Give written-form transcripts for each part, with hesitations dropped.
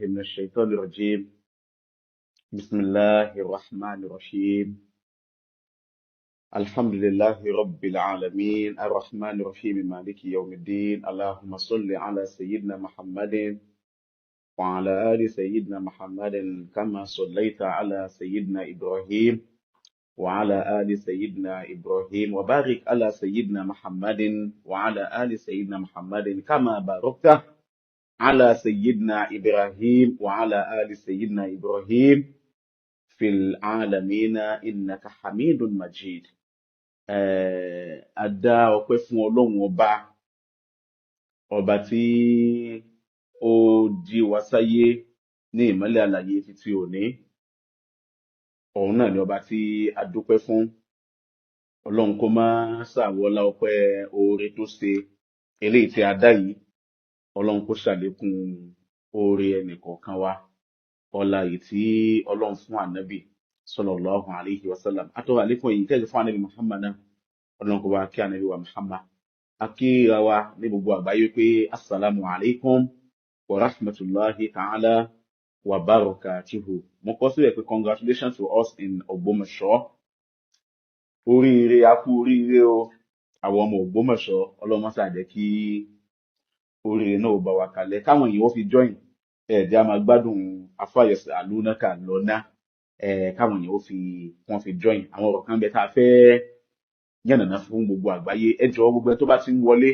من الشيطان الرجيم. بسم الله الرحمن الرحيم. الحمد لله رب العالمين الرحمن الرحيم مالك يوم الدين. اللهم صل على سيدنا محمد وعلى آل سيدنا محمد كما صليت على سيدنا إبراهيم وعلى آل سيدنا إبراهيم وبارك على سيدنا محمد وعلى آل سيدنا محمد كما باركت على سيدنا إبراهيم وعلى آل سيدنا إبراهيم في العالمين إنك حميد مجيد. Adá ọpẹ́ fún Ọlọ́run ọba tí ó jí wa sáyé ní ìmọ́lẹ̀ àlàyé títí òní. Òun náà ni ọba tí a dúpẹ́ fún. Ọlọ́run kó má ṣàwọlá ọpẹ́ oore tó ṣe eléyìí tí a dá yìí. Ọlọ́run kó ṣàlékún oore ẹnìkọ̀ọ̀kan wa. Ọlá yìí tí Ọlọ́run fún ànábì sallallahu alayhi wa sallam. Àtọ́wà lékún èyí tẹ́lẹ̀ fún ànábì Muhammad náà. Ọlọ́run kó bá kí ànábì wa Muhammad. A kí ra wa ní gbogbo àgbáyé pé assalamu alaikum wa rahmatullahi ta'ala wa barakatuhu. Mo kọ sílẹ̀ pé congratulations to us in Ogbomosho. Oríire, a kú oríire o. Àwọn ọmọ Ogbomosho, Ọlọ́run má ṣe jẹ́ kí oríire náà bá wa kalẹ̀. Káwọn èèyàn fi join. Ẹ̀ẹ́dẹ́ a máa gbádùn afáyẹsẹ̀ àlúnákà lọ́nà. Káwọn èèyàn wọ́n fi join. Àwọn ọ̀rọ̀ kan bẹ tá a fẹ́ yànnàná fún gbogbo àgbáyé. Ẹ jọ̀ọ́ gbogbo tó bá ti ń wọlé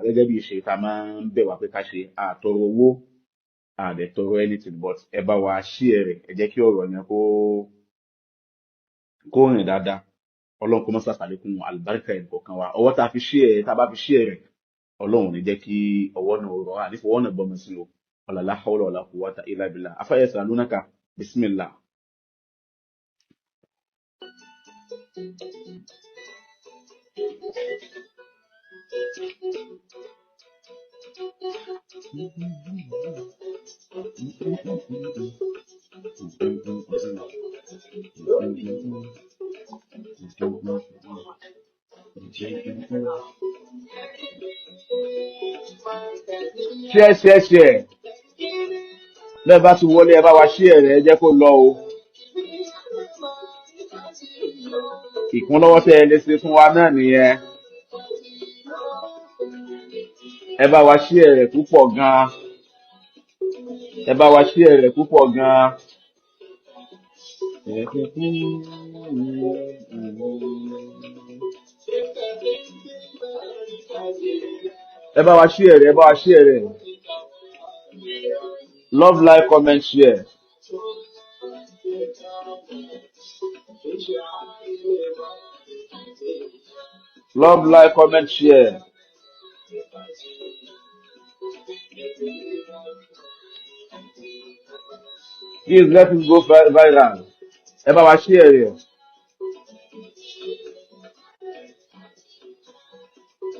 gẹ́gẹ́ bí ìṣe tá máa ń bẹ̀ wá pé ká ṣe àtọrọ owó àdẹ̀tọrọ anything but ẹ bá wa share rẹ̀. Ẹ jẹ́ kí ọ̀rọ̀ yẹn kó rìn dáadáa. Ọlọ́run kó má ṣàlékún àlùbáríkà ẹnìkọ̀ọ̀kan wa. Ọwọ́ tá a fi share tá a bá fi share rẹ̀ Ọlọ́run ní jẹ́ kí ọwọ́ náà rọ̀ ànífọwọ́ náà gbọmọ sí o. La hawla wala quwwata illa billah. Afayasalunaka bismillah. Share. Lẹ́ẹ̀ bá ti wọlé ẹ bá wa share rẹ̀ ẹ jẹ́ kó lọ o. Ìkúnlọ́wọ́ tẹ́ ẹ lè ṣe fún wa náà nìyẹn. Ẹ bá wa share rẹ̀ púpọ̀ gan-an. Ẹ bá wa share rẹ̀ púpọ̀ gan-an. Ẹ bá wa share rẹ̀, ẹ bá wa share rẹ̀. Love, like, comment, share. Love, like, comment, share. Please let it go viral. Ẹ bá wa share rẹ̀.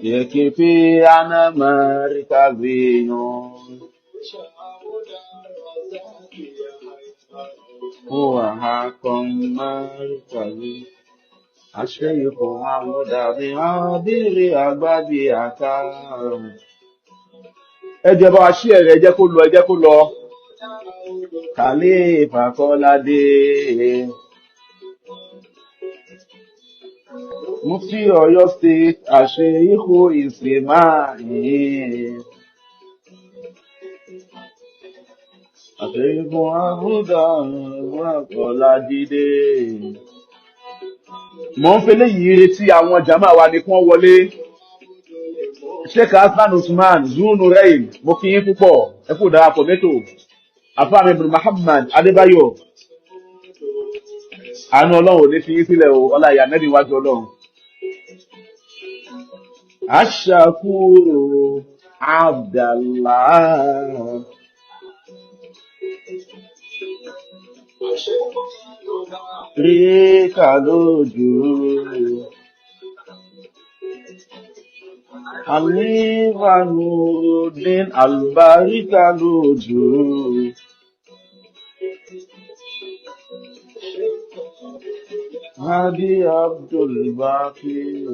Yekipi ana marika vino. Huwa hakon marika vino. Ashayiko amudadi abiri agbadi aka. Ẹ jẹ́ bá wa share rẹ̀, ẹ jẹ́ kó lọ. Khalifa Kọ́ládé. Mufti Ọ̀yọ́ State Àṣeyíkò Ìsìnmáàyè. Àṣeyíkò Àbúdá Kọ́ládé. Mo ń fẹ́lẹ́ yìí retí àwọn jàmá wa ní kí wọ́n wọlé. Sheikh Hassan Usman Zunu Reil, mo kí yín púpọ̀, ẹ kú darapọ̀ mẹ́tò. Afáàmì Ibn Muhammad Adébáyọ̀. Àánú Ọlọ́run ní fi yín sílẹ̀ o, ọlá ìyá nẹ́bí wájú Ọlọ́run. Aṣàkúrò Abdallah. Ríkà lójú. Alivanudin Albarika lójú. Hadi Abdul Bakir.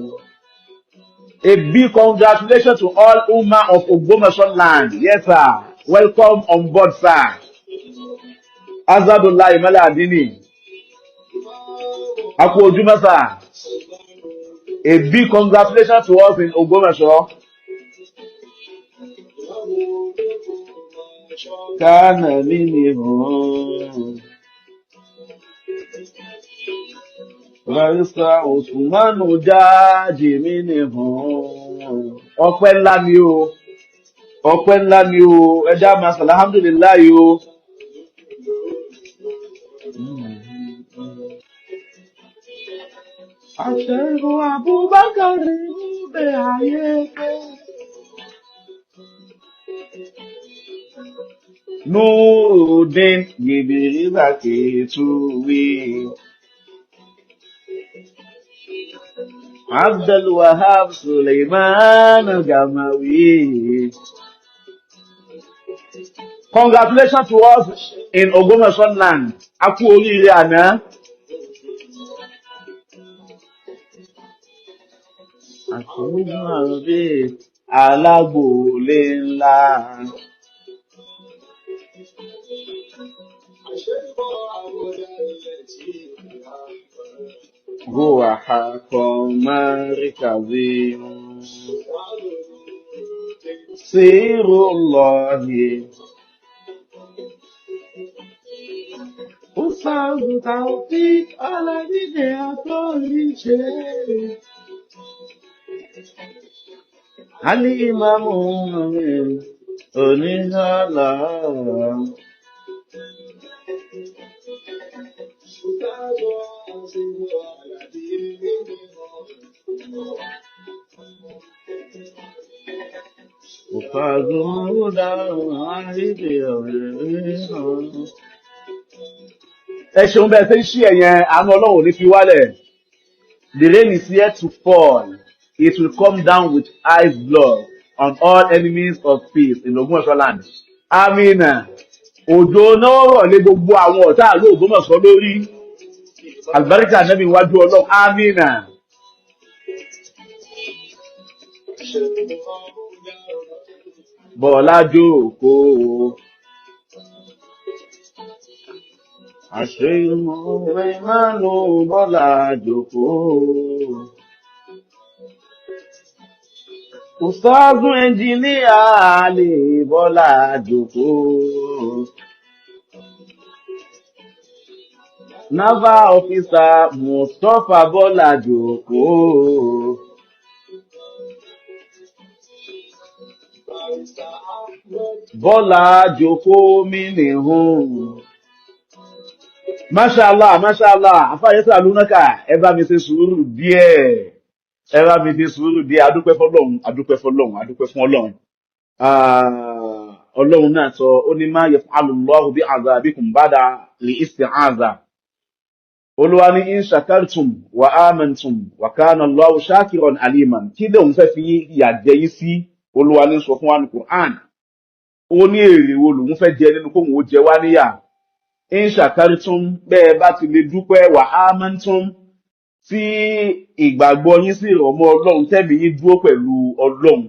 A big congratulations to all Ummah of Ogbomosho land. Yes, sir. welcome on board, sir. Azadullah Imala Adini. Aku Ojuma, sir. A big congratulations to us in Ogbomosho. Kana minimum. Barista Osmanu Jaji minimum. Ọpẹ́ ńlá ni o. Ọpẹ́ ńlá ni o. Ẹja máa sọ alhamdulillah o. Àṣẹ́gun Abubakar bẹ̀ ayé pé. Nurudin Yibiri Baketuwi. Abdul Wahab Suleiman Gamawi. Congratulations to us in Ogbomosho land. Aku oríire àná. Àṣírí àròdé alágbòólé ńlá. Huwa haqqun markazin. Sirullahi. Usazu Taufik Aladide Atoliche. Ali Imamu Onihala. Ẹ ṣeun bẹ́ẹ̀ ṣe ń ṣí ẹ̀yẹn àánú Ọlọ́run ní fi wálẹ̀. The rain is here to fall. It will come down with ice blood on all enemies of peace in Ogbomosho land. Amina. Òjò náà rọ̀ lé gbogbo àwọn ọ̀tá àlú Ògbómọ̀ṣọ́ lórí. Àlùbáríkà Ànábì wájú Ọlọ́run. Amina. Bọ́lá jókòó. Àṣeyọmọ ìmánu Bọ́lá jókòó. Ustazu ẹnjìníà lè Bọ́lá jókòó. Naval officer Mustapha Bọ́lá jókòó. Bọ́lá jókòó mí nìhun. Mashallah, mashallah, afáyẹ́sà lúnákà, ẹ bá mi ṣe sùúrù díẹ̀. Ẹ bá mi ṣe sùúrù díẹ̀, adúpẹ́ fọ́lọ́run, adúpẹ́ fọ́lọ́run, adúpẹ́ fún Ọlọ́run. Ọlọ́run náà sọ, ó ní ma yaf'alu Allahu bi'adhabikum ba'da li'isti'aza. Olúwa ní in shakartum wa amantum wa kana Allahu shakiran aliman. Kí lóun fẹ́ fi ìyà jẹ yín sí? Olúwa ní sọ fún wa ní Qur'an. Ó ní èrè wo lòun fẹ́ jẹ nínú kóhun ó jẹ wá níyà. In shakartum bẹ́ẹ̀ bá ti lè dúpẹ́ wa amantum tí ìgbàgbọ́ yín sì rọ̀ mọ́ Ọlọ́run tẹ́mi yín dúró pẹ̀lú Ọlọ́run.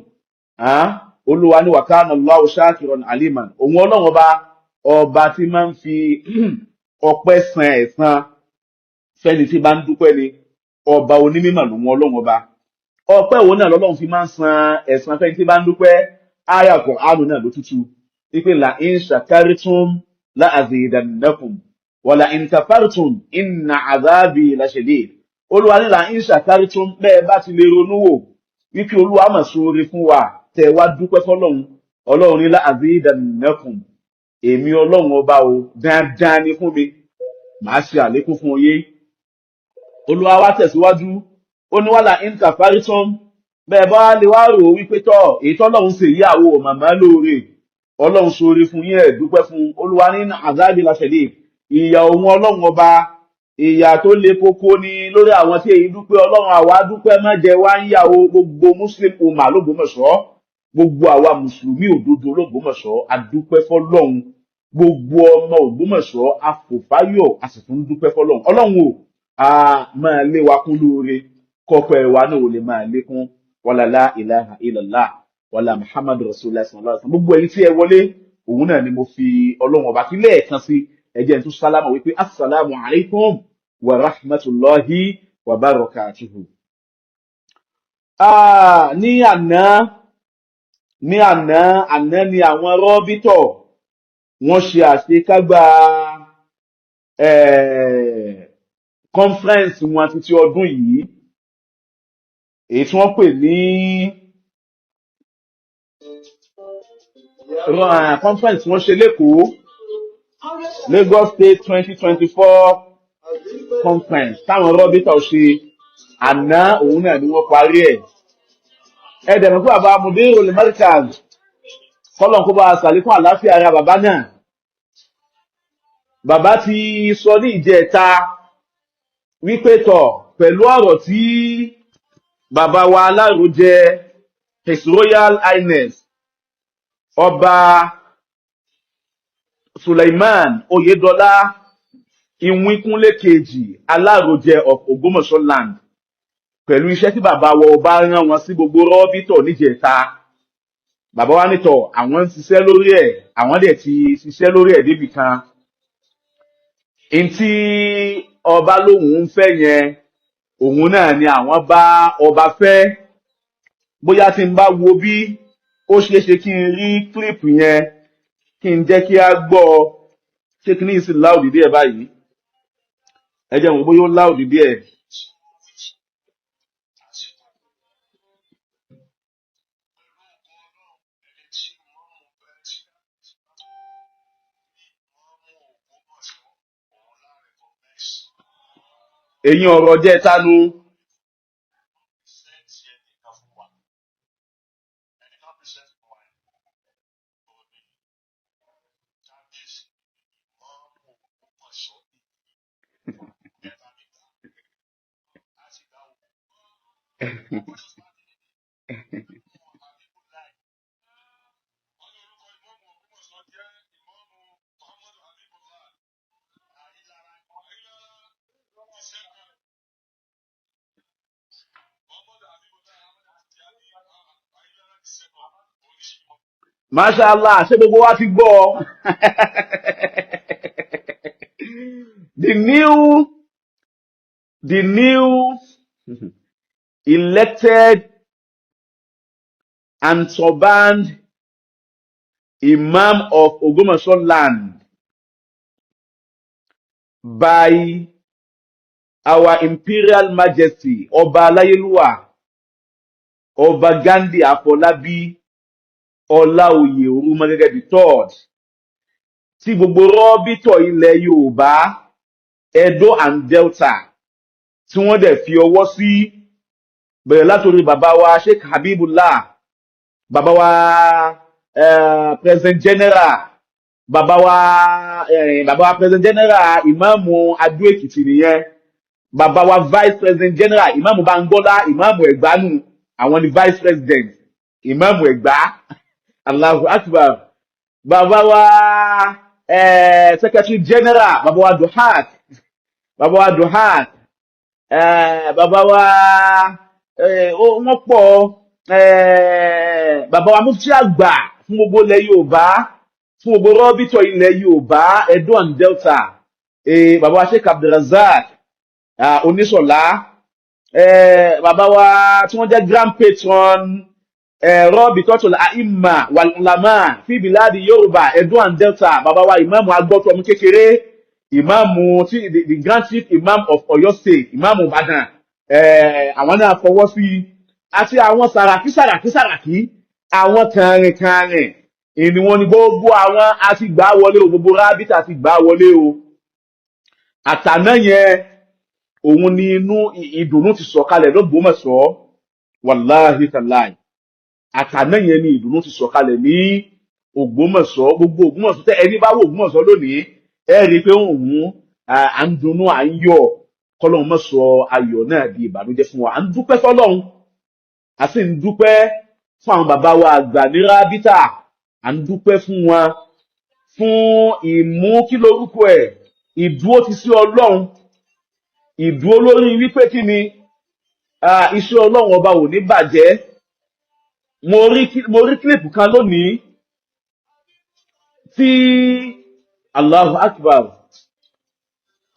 Olúwa ní wa kana Allahu shakiran aliman. Òun Ọlọ́run ọba tí máa ń fi ọpẹ́ san ẹ̀san fẹ́ni tí bá ń dúpẹ́ ni. Ọba onímímọ̀ lòun Ọlọ́run ọba. Ọpẹ́ òun náà lọ́lọ́run fi máa ń san ẹ̀san fẹ́ni tí bá ń dúpẹ́. Àyá Kùránì náà ló tútù. Wípé la in shakartum la azidannakum wa la in kafartum inna azabi la shadid. Olúwa ní la in shakartum bẹ́ẹ̀ bá ti lè ronú wò wípé Olúwa mà ṣoore fún wa tẹ́ wá dúpẹ́ fọ́lọ́run. Ọlọ́run ní la azidannakum. Èmi Ọlọ́run ọba o dandan ni fún mi. Màá ṣe àlékún fún yín. Olúwa wá tẹ̀síwájú. Ó ní wala in kafartum bẹ́ẹ̀ bá lè wá rò wípé tọ́ èyí tọ́lọ́run ṣe ìyàwó màmá lóore. Ọlọ́run ṣoore fún yín ẹ̀ dúpẹ́ fún. Olúwa ní azabi la shadid. Ìyà òun Ọlọ́run ọba ìyà tó le koko ni lórí àwọn tí èyí dúpẹ́. Ọlọ́run àwa dúpẹ́ má jẹ wá ń yàwó gbogbo Muslim umma l'Ógbómọ̀ṣọ́. Gbogbo àwa Mùsùlùmí òdodo l'Ógbómọ̀ṣọ́ a dúpẹ́ fọ́lọ́run. Gbogbo ọmọ Ògbómọ̀ṣọ́ a fò fáyọ̀ a sì tún dúpẹ́ fọ́lọ́run. Ọlọ́run o a máa lé wa kún lóore kọ́pẹ́ wa náà ò lè máa lékún. Wala la ilaha illallah wala Muhammadu Rasulullah sallallahu alaihi wasallam. Gbogbo èyí tí ẹ wọlé òun náà ni mo fi Ọlọ́run ọba kí lẹ́ẹ̀kan sí ẹjẹ́ tún sálámà wípé assalamu alaikum wa rahmatullahi wa barakatuhu. Ní àná ni àwọn rọ́bítọ̀ wọ́n ṣe àṣekágbá conference wọn títí ọdún yìí èyí tí wọ́n pè ní conference wọ́n ṣe lẹ́kọ̀ọ́ Lagos State 2024 conference táwọn rọ́bítọ̀ ṣe àná òun náà ni wọ́n parí ẹ̀. Ẹ̀dẹ̀mọ̀ fún bàbá Mudirul Markaz kọ́lọ̀n kó bá sàlékún àlàáfíà ara bàbá náà. Bàbá ti sọ ní ìjẹta wípé tọ̀ pẹ̀lú ọ̀rọ̀ tí bàbá wa alárojẹ His Royal Highness Ọba Suleiman Oyèdọ́lá Ìwínkúnlé kejì alárojẹ of Ogbomosho land pẹ̀lú iṣẹ́ tí bàbá wa ọba rán wọn sí gbogbo rọ́bítọ̀ níjẹta. Bàbá wa nítọ̀ àwọn ń ṣiṣẹ́ lórí ẹ̀, àwọn dẹ̀ ti ṣiṣẹ́ lórí ẹ̀ débì kan. In tí ọba lóhùn ń fẹ́ yẹn, òun náà ni àwọn bá ọba fẹ́. Bóyá tí n bá wo bí ó ṣeéṣe kí n rí kílípù yẹn, kí n jẹ́ kí á gbọ́ ṣé kí ní ìsìn láòdì díẹ̀ báyìí. Ẹ jẹ́ wọn bóyá ó láòdì díẹ̀. Èyí ọ̀rọ̀ jẹ́ tánu. Mashallah, ṣé gbogbo wa ti gbọ́? The new elected and turbaned Imam of Ogbomosho land by our Imperial Majesty Ọba Aláyélúwà Ọba Gandhi Afọlábí Ọláoyè Orúmọgẹ́gẹ́ the third tí gbogbo rọ́bítọ̀ ilẹ̀ Yorùbá Edo and Delta tí wọ́n dẹ̀ fi ọwọ́ sí bẹ̀rẹ̀ látòrí bàbá wa Sheikh Habibullah, bàbá wa President General, bàbá wa President General Ìmáàmù Adó Èkìtì nìyẹn, bàbá wa Vice President General Ìmáàmù Bangọ́lá, Ìmáàmù Ẹ̀gbánú, àwọn ni Vice President, Ìmáàmù Ẹ̀gbá. Allahu Akbar. Bàbá wa Secretary General, bàbá wa Duhat, bàbá wa wọ́n pọ̀ bàbá wa Mufti àgbà fún gbogbo ilẹ̀ Yorùbá, fún gbogbo rọ́bítọ̀ ilẹ̀ Yorùbá Edo and Delta, bàbá wa Sheikh Abdulrazak Oníṣọ̀lá, bàbá wa tí wọ́n jẹ́ grand patron Rabitatul A'imma wal Ulama fi biladi Yorùbá Edo and Delta, bàbá wa ìmáàmù agbọ́tọ̀mú kékeré, ìmáàmù the grand chief imam of Oyo State, ìmáàmù Ìbàdàn, àwọn náà fọwọ́ sí, àti àwọn sàràkí àwọn kàrìnkàrìn ìní wọn ni gbogbo àwọn àti gbà wọlé o, gbogbo rábítà àti gbà wọlé o. Àtàná yẹn òun ni inú ìdùnnú ti sọ̀kalẹ̀ l'Ógbómọ̀ṣọ́, wàláhì tàláì. Àtàná yẹn ni ìdùnnú ti sọ̀kalẹ̀ ní Ògbómọ̀ṣọ́. Gbogbo Ògbómọ̀ṣọ́ tẹ́ ẹni bá wò Ògbómọ̀ṣọ́ lónìí ẹ rí i pé òun à ń dunnú à ń yọ̀, kọ́lọ́hun má sọ ayọ̀ náà di ìbànújẹ́ fún wa. À ń dúpẹ́ fọ́lọ́hun, a sì ń dúpẹ́ fún àwọn bàbá wa àgbà ní rábítà, à ń dúpẹ́ fún wọn fún ìmú kí lórúkọ ẹ̀ ìdúró ti sí Ọlọ́run, ìdúró lórí wípé kí ni iṣẹ́ Ọlọ́run ọba ò ní bàjẹ́. Mo rí kílìpù kan lónìí tí Allahu Akbar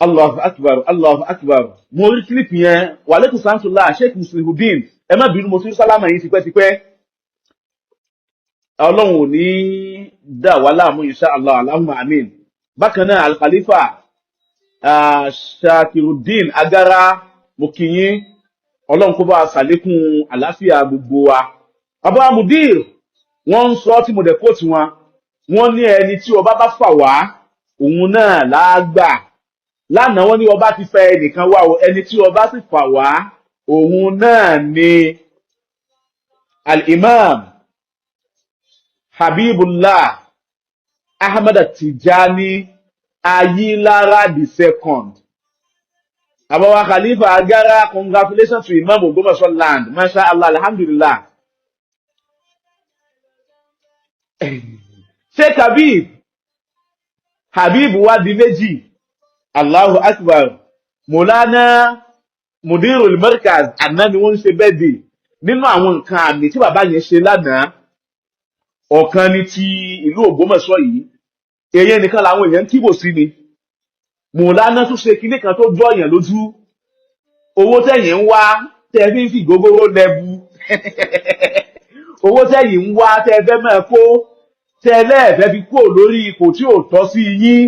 Allahu Akbar Allahu Akbar mo rí clip yẹn wa alaikum salam Sheikh Muslihuddin ẹ má bínú mo tún sálámà yín tipẹ́tipẹ́ Ọlọ́run ò ní dá wa láàmú insha Allah Allahumma amin bákan náà al-Khalifa Shakiruddin Agara mo kí yín Ọlọ́run kó bá ṣàlékún àlàáfíà gbogbo wa bàbá mudir wọ́n ń sọ tí mo dẹ̀ quote wọn wọ́n ní ẹni tí ọba bá fà wá òun náà lágbà lánàá wọ́n ní ọba ti fẹ́ ẹnìkan wá o ẹni tí ọba sì fà wá òun náà ni al-Imam Habibullah Ahmad Tijani Ayilara the second Abawa Khalifa Agara congratulations to Imam Ogbomosho land masha Allah alhamdulillah Sheikh Habib wa di méjì Allahu Akbar Maulana Mudirul Markaz àná ni wọ́n ṣe birthday nínú àwọn nǹkan àmì tí bàbá yẹn ṣe lánàá ọ̀kan ni ti ìlú Ògbómọ̀ṣọ́ yìí èyàn nìkan làwọn èèyàn kíbò sí ni Maulana tún ṣe kinní kan tó jọ èèyàn lójú owó tẹ̀yin ń wá tẹ́ fi ń fi gógóró lẹ́bu owó tẹ̀yin ń wá tẹ́ fẹ́ máa kó tẹ́lẹ̀fẹ́ fi kó lórí ipò tí ò tọ́ sí yín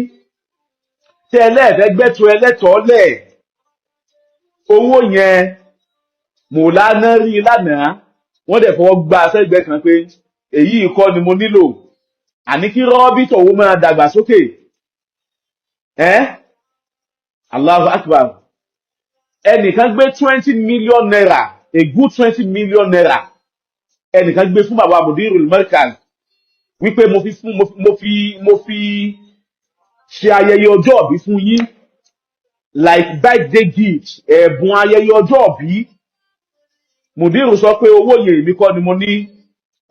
tẹ́lẹ̀fẹ́ gbẹ́tọ̀ ẹlẹ́tọ̀ọ́lẹ̀ owó yẹn Maulana rí lánàá wọ́n dẹ̀ fọwọ́ gba sẹ́gbẹ́ kan pé èyí kọ́ ni mo nílò àní kí rọ́bìtọ̀ owó máa dàgbà sókè Allahu Akbar ẹnìkan gbé 20 million naira a good 20 million naira ẹnìkan gbé fún bàbá Mudirul Markaz wípé mo fi ṣe ayẹyẹ ọjọ́ ìbí fún yín like birthday gift ẹ̀bùn ayẹyẹ ọjọ́ ìbí Mudiru sọ pé owó yẹn èmi kọ́ ni mo ní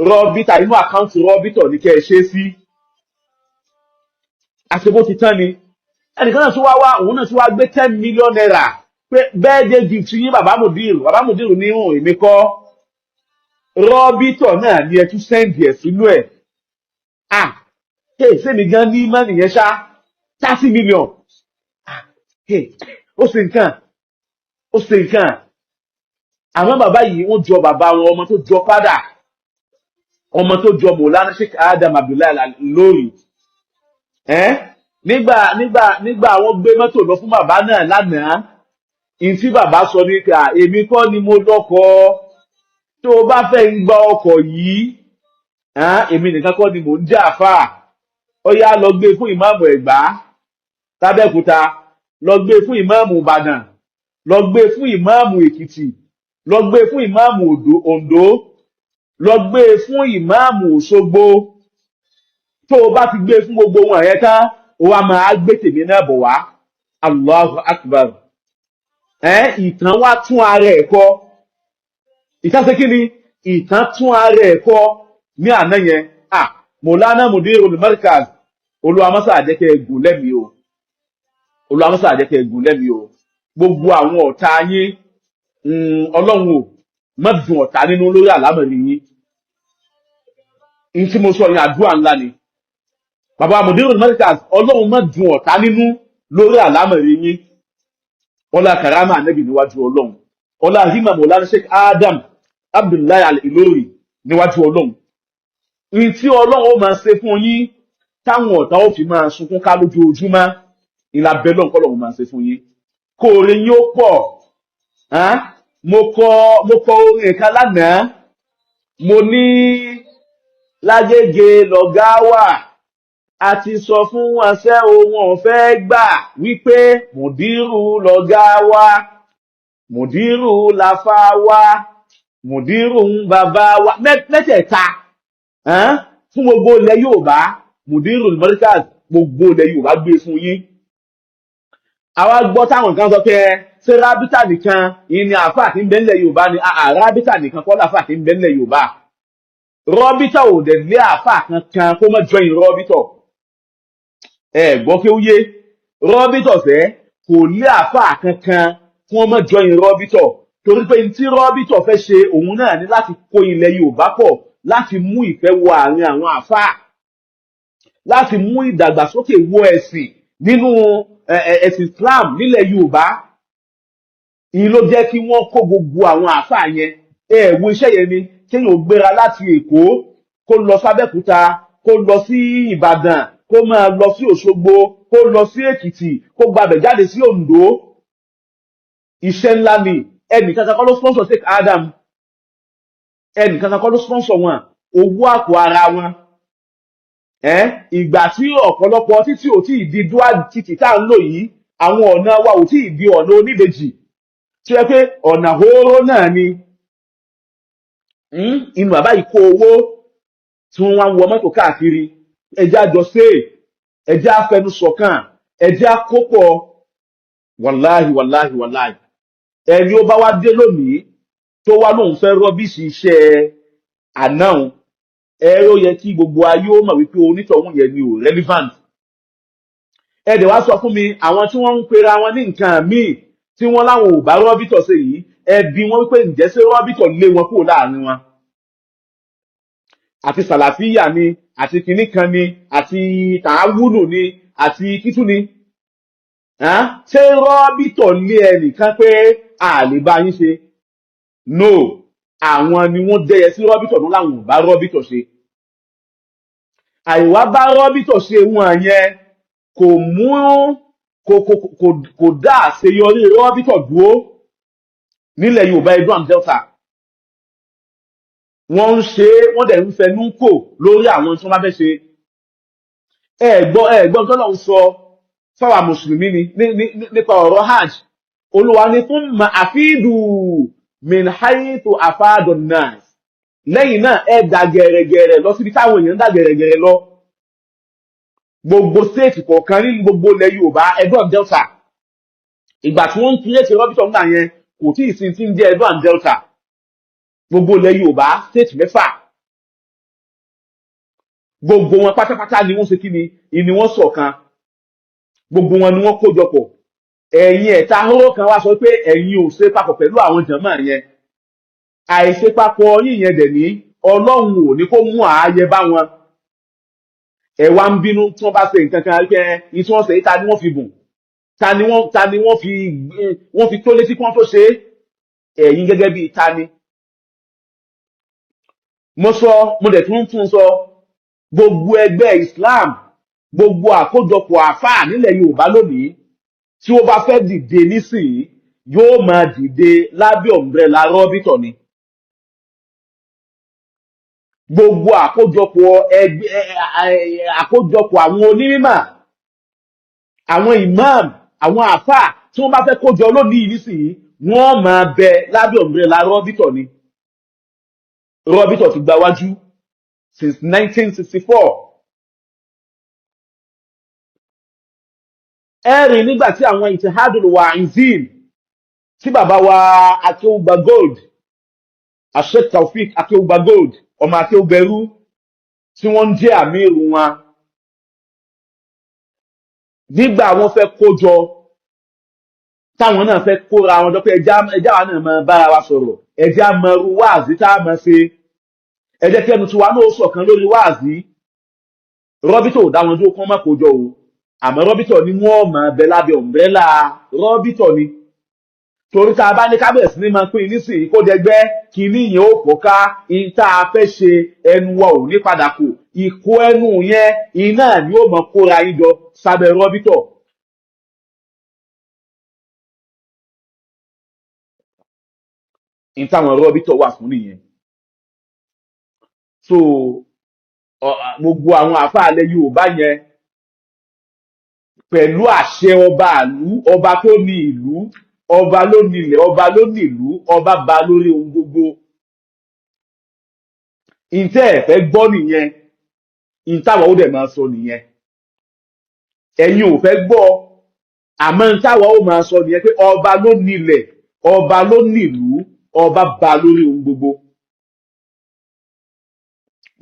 rọ́bítà inú àkáǹtì rọ́bítọ̀ ní kẹ́ ẹ ṣe sí àṣebó ti tán ni ẹnìkan náà tún wá òun náà tún wá gbé 10 million naira pé birthday gift yín bàbá Mudiru ní ìhùn èmi kọ́ rọ́bítọ̀ náà ni ẹ tún sẹ́ǹdì ẹ̀ sínú ẹ̀ sẹ́mi gan ní mọ́ nìyẹn ṣá 30 million ó ṣe nǹkan àwọn bàbá yìí wọ́n jọ bàbá wọn ọmọ tó jọ padà ọmọ tó jọ Maulana Sheikh Adam Abdullahi lórí nígbà wọ́n gbé mọ́tò lọ fún bàbá náà lánàá in tí bàbá sọ ní ká èmi kọ́ ni mo lọ́kọ̀ tó bá fẹ́ ń gba ọkọ̀ yìí èmi nìkan kọ́ ni mò ń jà fà ó yá lọ gbé fún ìmáàmù Ẹ̀gbá tàbẹ́kúta lọ gbé fún ìmáàmù Ìbàdàn lọ gbé fún ìmáàmù Èkìtì lọ gbé fún ìmáàmù Oǹdó lọ gbé fún ìmáàmù Òṣogbo tó bá ti gbé fún gbogbo wọn yẹn tán ó wá máa gbé tèmi náà bọ̀ wá Allahu Akbar ìtàn wá tún ara ẹ̀ kọ ìtàn ṣe kí ni ìtàn tún ara ẹ̀ kọ ní àná yẹn Maulana Mudirul Markaz olùwàmọ́sà àjẹkẹ́ ẹ̀gùn lẹ́mìí o olùwàmọ́sà àjẹkẹ́ ẹ̀gùn lẹ́mìí o gbogbo àwọn ọ̀tá yín Ọlọ́run ò má dùn ọ̀tá nínú lórí àlámọ̀rí yín in tí mo sọ yẹn àdúrà ńlá ni bàbá Mudirul Markaz Ọlọ́run má dùn ọ̀tá nínú lórí àlámọ̀rí yín ọlá karama ànábì níwájú Ọlọ́run ọlá hima Maulana Sheikh Adam Abdullahi al-Ilori níwájú Ọlọ́run in tí Ọlọ́run ó máa ṣe fún yín táwọn ọ̀tá ó fi máa sunkún ká lójoojúmọ́ ìlà bẹ́lọ̀ kọ́lọ́run máa ṣe fún yín kó orin yín ó pọ̀ mo kọ orin ẹ̀ka lánàá mo ní Lágége lọ̀gá wà a ti sọ fún wọn ṣẹ́ ohun ọ̀fẹ́ gbà wípé Mudiru lọ̀gá wà Mudiru làfà wà Mudiru ń bàbá wà mẹ́tẹ̀ẹ̀ta fún gbogbo ilẹ̀ Yorùbá Mudirul Markaz gbogbo ilẹ̀ Yorùbá gbé fún yín àwa gbọ́ táwọn kan sọ pé ṣé rábítà nìkan ìní àfáà tí ń bẹ nílẹ̀ Yorùbá ni rábítà nìkan kọ́ láfáà tí ń bẹ nílẹ̀ Yorùbá rọ́bítà ò dẹ̀ lé àfáà kankan kó má jọyìn rọ́bítọ̀ gbọ́ kí ó yé rọ́bítọ̀ fẹ́ kò lé àfáà kankan kó má jọyìn rọ́bítọ̀ torí pé tí rọ́bítọ̀ fẹ́ ṣe òun náà ní láti kó ilẹ̀ Yorùbá pọ̀ láti mú ìfẹ́ wọ àárín àwọn àfáà láti mú ìdàgbàsókè wọ ẹ̀sìn nínú ẹ̀sìn Islam nílẹ̀ Yorùbá. Ìyẹn ló jẹ́ kí wọ́n kó gbogbo àwọn àáfàá yẹn. Wo iṣẹ́ yẹn ni kéèyàn ò gbéra láti Èkó kó lọ sábẹ́kúta, kó lọ sí Ìbàdàn, kó máa lọ sí Òṣogbo, kó lọ sí Èkìtì, kó gbabẹ̀ jáde sí Oǹdó. Iṣẹ́ ńlá ni. Ẹnìkankan kọ́ ló sponsor Sheikh Adam, ẹnìkankan kọ́ ló sponsor wọn, owó àpò ara wọn. Ìgbà tí ọ̀pọ̀lọpọ̀ títí ò tí ì di dual títì tá à ń lò yìí, àwọn ọ̀nà wa ò tí ì di ọ̀nà oníbejì tí ó yẹ pé ọ̀nà hóró náà ni. Inú bàbá yìí kó owó tí wọ́n wá ń wọ mọ́tò káàkiri. Ẹjẹ́ àjọ ṣe, ẹjẹ́ àfẹnusọ̀kan, ẹjẹ́ àkópọ̀. Wàláhì wàláhì wàláhì. Ẹni ó bá wá dé lónìí tó wá lóun fẹ́ rọ́bìṣì iṣẹ́ àná, ó yẹ kí gbogbo ayé ó mọ̀ wípé onítọ̀hún yẹn ni ò relevant. Ẹ̀dẹ̀ wá sọ fún mi, àwọn tí wọ́n ń pera wọn ní nǹkan míì tí wọ́n láwọn ò bá rọ́bìtọ̀ ṣe yìí, ẹbí wọn wípé ǹjẹ́ ṣé rọ́bìtọ̀ lé wọn kúrò láàrin wọn? Àti sàlàfíyà ni, àti kinní kan ni, àti tààwùnù ni, àti kítú ni. Ṣé rọ́bìtọ̀ lé ẹnìkan pé a lè bá yín ṣe? No, àwọn ni wọ́n dẹ́yẹ sí rọ́bìtọ̀ ní láwọn ò bá rọ́bìtọ̀ ṣe. Àìwá bá rọ́bìtọ̀ ṣe wọn yẹn kò mú kò dá àṣeyọrí rọ́bìtọ̀ dúró nílẹ̀ Yorùbá Edo and Delta. Wọ́n ń ṣe, wọ́n dẹ̀ ń fẹnu kò lórí àwọn tí wọ́n bá fẹ́ ṣe. Ẹ̀gbọ́n tó lọ́n sọ fáwa mùsùlùmí ni nípa ọ̀rọ̀ hajj. Olúwa ní fún àfíìdù min haythu afadun nas. Lẹ́yìn náà dà gẹ̀rẹ̀gẹ̀rẹ̀ lọ síbi táwọn èèyàn dà gẹ̀rẹ̀gẹ̀rẹ̀ lọ. Gbogbo stéètì kọ̀ọ̀kan ní gbogbo ilẹ̀ Yorùbá Edo and Delta. Ìgbà tí wọ́n ń kíyèsí rọ́bìtọ̀ ńgbà yẹn kò tí ì sin tí ń jẹ́ Edo and Delta. Gbogbo ilẹ̀ Yorùbá stéètì 6. Gbogbo wọn pátápátá ni wọ́n ṣe kí ni wọ́n ṣọ̀kan. Gbogbo wọn ni wọ́n kó jọpọ̀. Ẹ̀yin ẹ̀ta hóró kan wá sọ pé ẹ̀yin ò ṣe papọ̀ pẹ̀lú àwọn jàmáà yẹn. Àìṣe papọ̀ yín yẹn dẹ̀ ní Ọlọ́run ò ní kó mú ààyè bá wọn. Ẹ wá ń bínú tí wọ́n bá ṣe nǹkan kan pé ní tí wọ́n ṣe ta ni wọ́n fi bùn, ta ni wọ́n fi tó létí kí wọ́n tó ṣe. Ẹ̀yin gẹ́gẹ́ bíi ta ni. Mo dẹ̀ tún sọ, gbogbo ẹgbẹ́ Islam, gbogbo àkójọpọ̀ àfáà nílẹ̀ Yorùbá lónìí tí ó bá fẹ́ dìde nísìnyí yóò máa dìde lábẹ́ ọ̀mbrẹ́là rọ́bìtọ̀ ni. Gbogbo àkójọpọ̀ àwọn onímọ̀, àwọn imam, àwọn àfáà tí wọ́n bá fẹ́ kójọ lónìí nísìnyí wọ́n máa bẹ lábẹ́ ọ̀mbrẹ́là rọ́bìtọ̀ ni. Rọ́bìtọ̀ ti gba wájú since 1964. Ẹ̀rí nígbà tí àwọn Ittihadul Wa'izin tí bàbá wa Akéwùgbà Gold, Sheikh Taofik Akéwùgbà Gold, ọmọ Akéwùgbẹ̀rú tí wọ́n ń jẹ́ àmírù wọn. Nígbà wọ́n fẹ́ kójọ, táwọn náà fẹ́ kóra wọn jọ pé ẹjá wa náà máa bára wa sọ̀rọ̀, ẹjá mọ̀rú wáàzí tá a máa ṣe. Ẹ jẹ́ kí ẹnu tiwa náà ṣọ̀kan lórí wáàzí. Rọ́bìtọ̀ ò dá wọn dúró kán má kójọ o. Àmọ́ rọ́bìtọ̀ ni wọ́n máa bẹ lábẹ́ ọ̀mbrẹ́là rọ́bìtọ̀ ni. Torí tá a bá ní kábẹ̀sì ní máa pín nísìnyí kó dẹgbẹ́ kìíní yẹn ó fọ́ká, ìta fẹ́ ṣe ẹnu wa ò ní padà kù. Ìkó ẹnu yẹn iná ni ó mọ kóra yín jọ sábẹ́ rọ́bìtọ̀. Ìtàwọn rọ́bìtọ̀ wà fún nìyẹn. So gbogbo àwọn àfáà ilẹ̀ Yorùbá yẹn pẹ̀lú àṣẹ ọba ìlú, ọba tó ní ìlú, ọba ló nílẹ̀, ọba ló ní ìlú, ọba bá lórí ohun gbogbo. Ìtẹ́ ẹ̀fẹ́ gbọ́ nìyẹn, ìtàwọn ó dẹ̀ máa sọ nìyẹn. Ẹ̀yin ò fẹ́ gbọ́, àmọ́ ìtàwọn ó máa sọ nìyẹn pé ọba ló nílẹ̀, ọba ló ní ìlú, ọba bá lórí ohun gbogbo.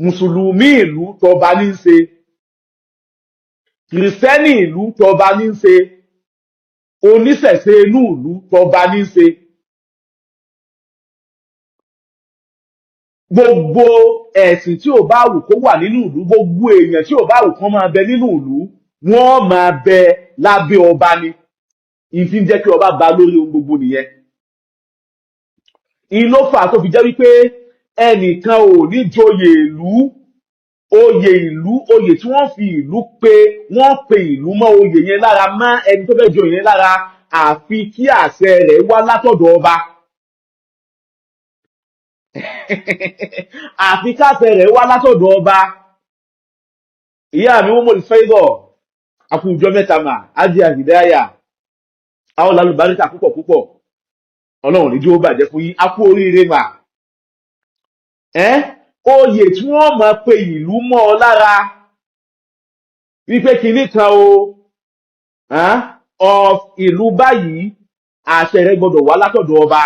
Mùsùlùmí ìlú tọba ní í ṣe, kìrìsìtẹ́nì ìlú tọba ní í ṣe, oníṣẹ̀ṣe inú ìlú tọba ní í ṣe. Gbogbo ẹ̀sìn tí ò bá wù kó wà nínú ìlú, gbogbo èèyàn tí ò bá wù kán máa bẹ nínú ìlú, wọ́n máa bẹ lábẹ́ ọba ni. Ìfi ń jẹ́ kí ọba ba lórí ohun gbogbo nìyẹn. Ìló fà tó fi jẹ́ wípé ẹnìkan ò ní joyè ìlú, oyè ìlú, oyè tí wọ́n fi ìlú pé, wọ́n pe ìlú mọ́ oyè yẹn lára, mọ́ ẹni tó fẹ́ joyè yẹn lára, àfi kí àṣẹ rẹ̀ wá látọ̀dọ̀ ọba. Àfi káṣẹ rẹ̀ wá látọ̀dọ̀ ọba. Ìyá mi wọ́n mọ̀ ní fẹ́gọ̀, àkùjọ mẹ́ta mà, ájí àhìdáyà, àwọn lálùbáríkà púpọ̀ púpọ̀. Ọlọ́run ní jí ó bàjẹ́ fún yín, a kú oríire mà. Oyè tí wọ́n máa pe ìlú mọ́ ọ lára, wípé kinní kan o, of ìlú báyìí, àṣẹ rẹ̀ gbọdọ̀ wá látọ̀dọ̀ ọba.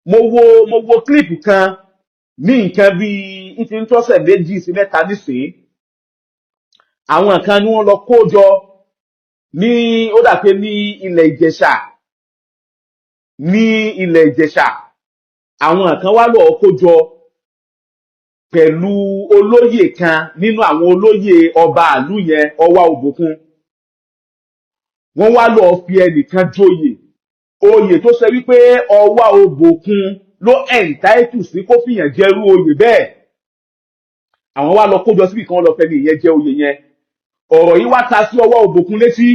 Mo wo kílìpù kan ní nǹkan bíi ìtì ń tọ́sẹ̀ 2 sí 3 nísìnyí. Àwọn kan ni wọ́n lọ kó jọ ní, ó dà pé ní ilẹ̀ Ìjẹ̀ṣà, àwọn kan wá lọ kó jọ pẹ̀lú olóyè kan nínú àwọn olóyè ọba ìlú yẹn, Ọwá Òbòkun. Wọ́n wá lọ fi ẹnìkan joyè, oyè tó ṣe wípé Ọwá Òbòkun ló entitled sí kó fìyàn jẹrú oyè bẹ́ẹ̀. Àwọn wá lọ kó jọ síbì kan lọ fẹ́ ní ìyẹn jẹ oyè yẹn. Ọ̀rọ̀ yìí wá ta sí Ọwá Òbòkun létí.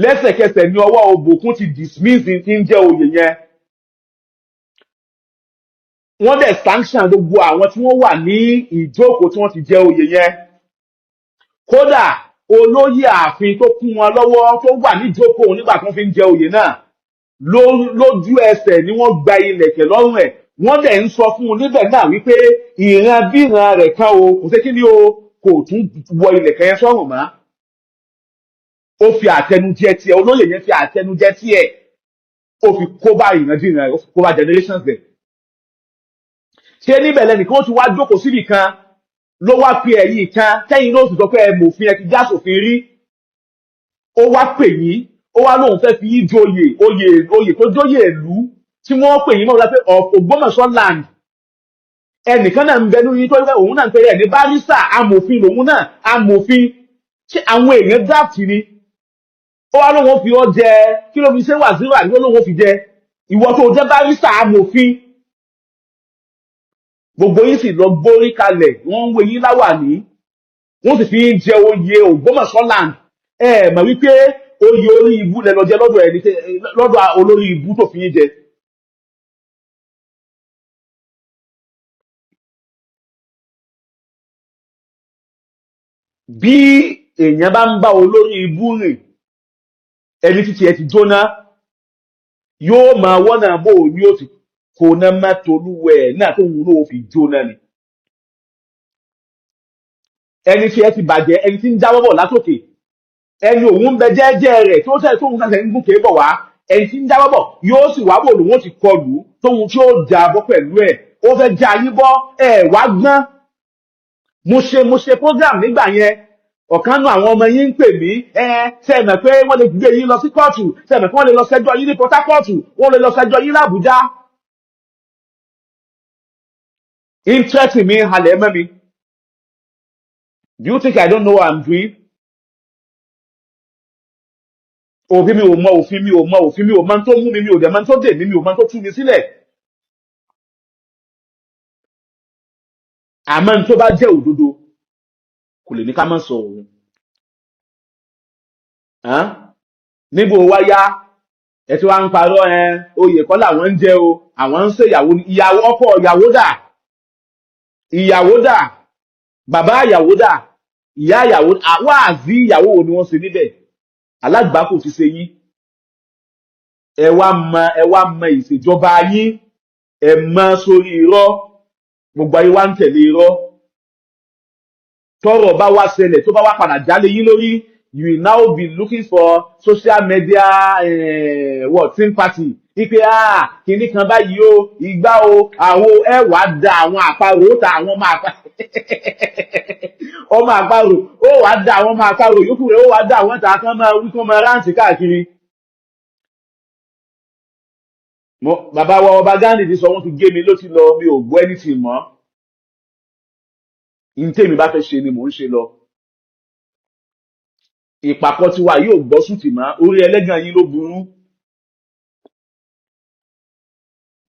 Lẹ́sẹ̀kẹsẹ̀ ni Ọwá Òbòkun ti dismiss tí ń jẹ́ oyè yẹn. Wọ́n dẹ̀ sanction gbogbo àwọn tí wọ́n wà ní ìjókòó tí wọ́n ti jẹ oyè yẹn. Kódà olóyè ààfin tó kún wọn lọ́wọ́ tó wà ní ìjókòó nígbà tí wọ́n fi ń jẹ oyè náà, lójú ẹsẹ̀ ni wọ́n gba ilẹ̀kẹ̀ lọ́rùn ẹ̀. Wọ́n dẹ̀ ń sọ fún un níbẹ̀ náà wípé ìran bí ìran rẹ̀ kan o, kò sí kí ni o, kò tún wọ ilẹ̀kẹ̀ yẹn sọ́rùn mọ́. Ó fi àtẹnujẹ tiẹ̀, olóyè yẹn fi àtẹnujẹ tiẹ̀, ó fi kó bá ìrandíran rẹ̀, ó fi kó bá generations rẹ̀. Ṣé níbẹ̀ lẹ́nìkan ó ti wá jókòó síbì kan ló wá pe ẹ̀yìn kan tẹ́yìn ló sì sọ pé ẹ mòfin, ẹ ti já sòfin rí. Ó wá pè yín, ó wá lóun fẹ́ fi yín joyè, oyè tó jóyè ìlú tí wọ́n pè yín mọ́ lápẹ́ Ogbomosho land. Ẹnìkan náà ń bẹ nínú yín tó wípé òun náà ń pèrè ẹ̀ ní barrister, amòfin lòun náà, amòfin. Ṣé àwọn èèyàn draft ni? Ó wá lóun fi ọ jẹ, kí ló fi ṣe wàzírò àdúgbò lóun fi jẹ, ìwọ tó jẹ́ barrister, amòfin. Gbogbo yín sì lọ gbórí kalẹ̀, wọ́n ń wé yín láwàní, wọ́n sì fi ń jẹ oyè Ogbomosho land. Mọ̀ wípé oyè orí ibú lẹ lọ jẹ lọ́dọ̀ olórí ibú tó fi yín jẹ. Bí èèyàn bá ń bá olórí ibú rìn, ẹni títí ẹ ti jóná, yóò máa wọ́nà bò ní ó ti kò ná má tolúwẹ̀ náà tó wúlò ó fi jóná ni. Ẹni tí ẹ ti bàjẹ́, ẹni tí ń jábọ́ bọ̀ látòkè, ẹni òun bẹ jẹ́jẹ́ rẹ̀ tó tẹ̀ tóun sàṣẹ ń gúnkè bọ̀ wá, ẹni tí ń jábọ́ bọ̀ yóò sì wá bò lòun ti kọlù tóun tí ó jábọ́ pẹ̀lú ẹ̀, ó fẹ́ já yín bọ́, wá gbọ́n. Mo ṣe program nígbà yẹn, ọ̀kan nù àwọn ọmọ yín ń pè mí, sẹ́ẹ̀mẹ̀ pé wọ́n lè gbé yín lọ sí kóòtù, sẹ́ẹ̀mẹ̀ pé wọ́n lè lọ ṣẹjọ́ yín ní Port Harcourt, wọ́n lè lọ ṣẹjọ́ yín l'Àbújá. Interest mi halẹ̀ mọ́ mi. Do you think I don't know what I'm doing? Òfin mi ò mọ òfin, mi ò mọ òfin, mi ò mọ tó mú mi, mi ò dẹ̀ mọ tó dè mí, mi ò mọ tó tú mi sílẹ̀. Àmọ́ tó bá jẹ́ òdodo, kò lè ní ká má sọ òun. Níbo wá yá, ẹ tí wá ń parọ́ oyè kọ́ làwọn ń jẹ o, àwọn ń ṣèyàwó, ìyàwó ọkọ ìyàwó dà, ìyàwó dà, bàbá ìyàwó dà, ìyá ìyàwó, wáàzí ìyàwó wo ni wọ́n ṣe níbẹ̀? Alágbàkò ti ṣe yín. Ẹ wá mọ ìṣèjọba yín, ẹ mọ sórí irọ́, gbogbo ayé wá ń tẹ̀lé irọ́. Tọ́rọ̀ bá wá ṣẹlẹ̀ tó bá wá padà jálé yín lórí, you will now be looking for social media sympathy. Ipe kìíní kan báyìí o, ìgbà o, àwo ẹ wá da àwọn àparò ta àwọn ọmọ àparò, ó wá da àwọn ọmọ àparò yòókù rẹ̀, ó wá da àwọn ta kan máa wí kán máa ráǹtì káàkiri. Bàbá wa ọba Ghandi ti sọ wọ́n ti gé mi ló ti lọ, mi ò gbọ́ anything mọ́. Ní tèmi bá fẹ́ ṣe ni mò ń ṣe lọ. Ìpàkọ́ tiwa yóò gbọ́ sùtì mọ́, orí ẹlẹ́gàn yín ló burú.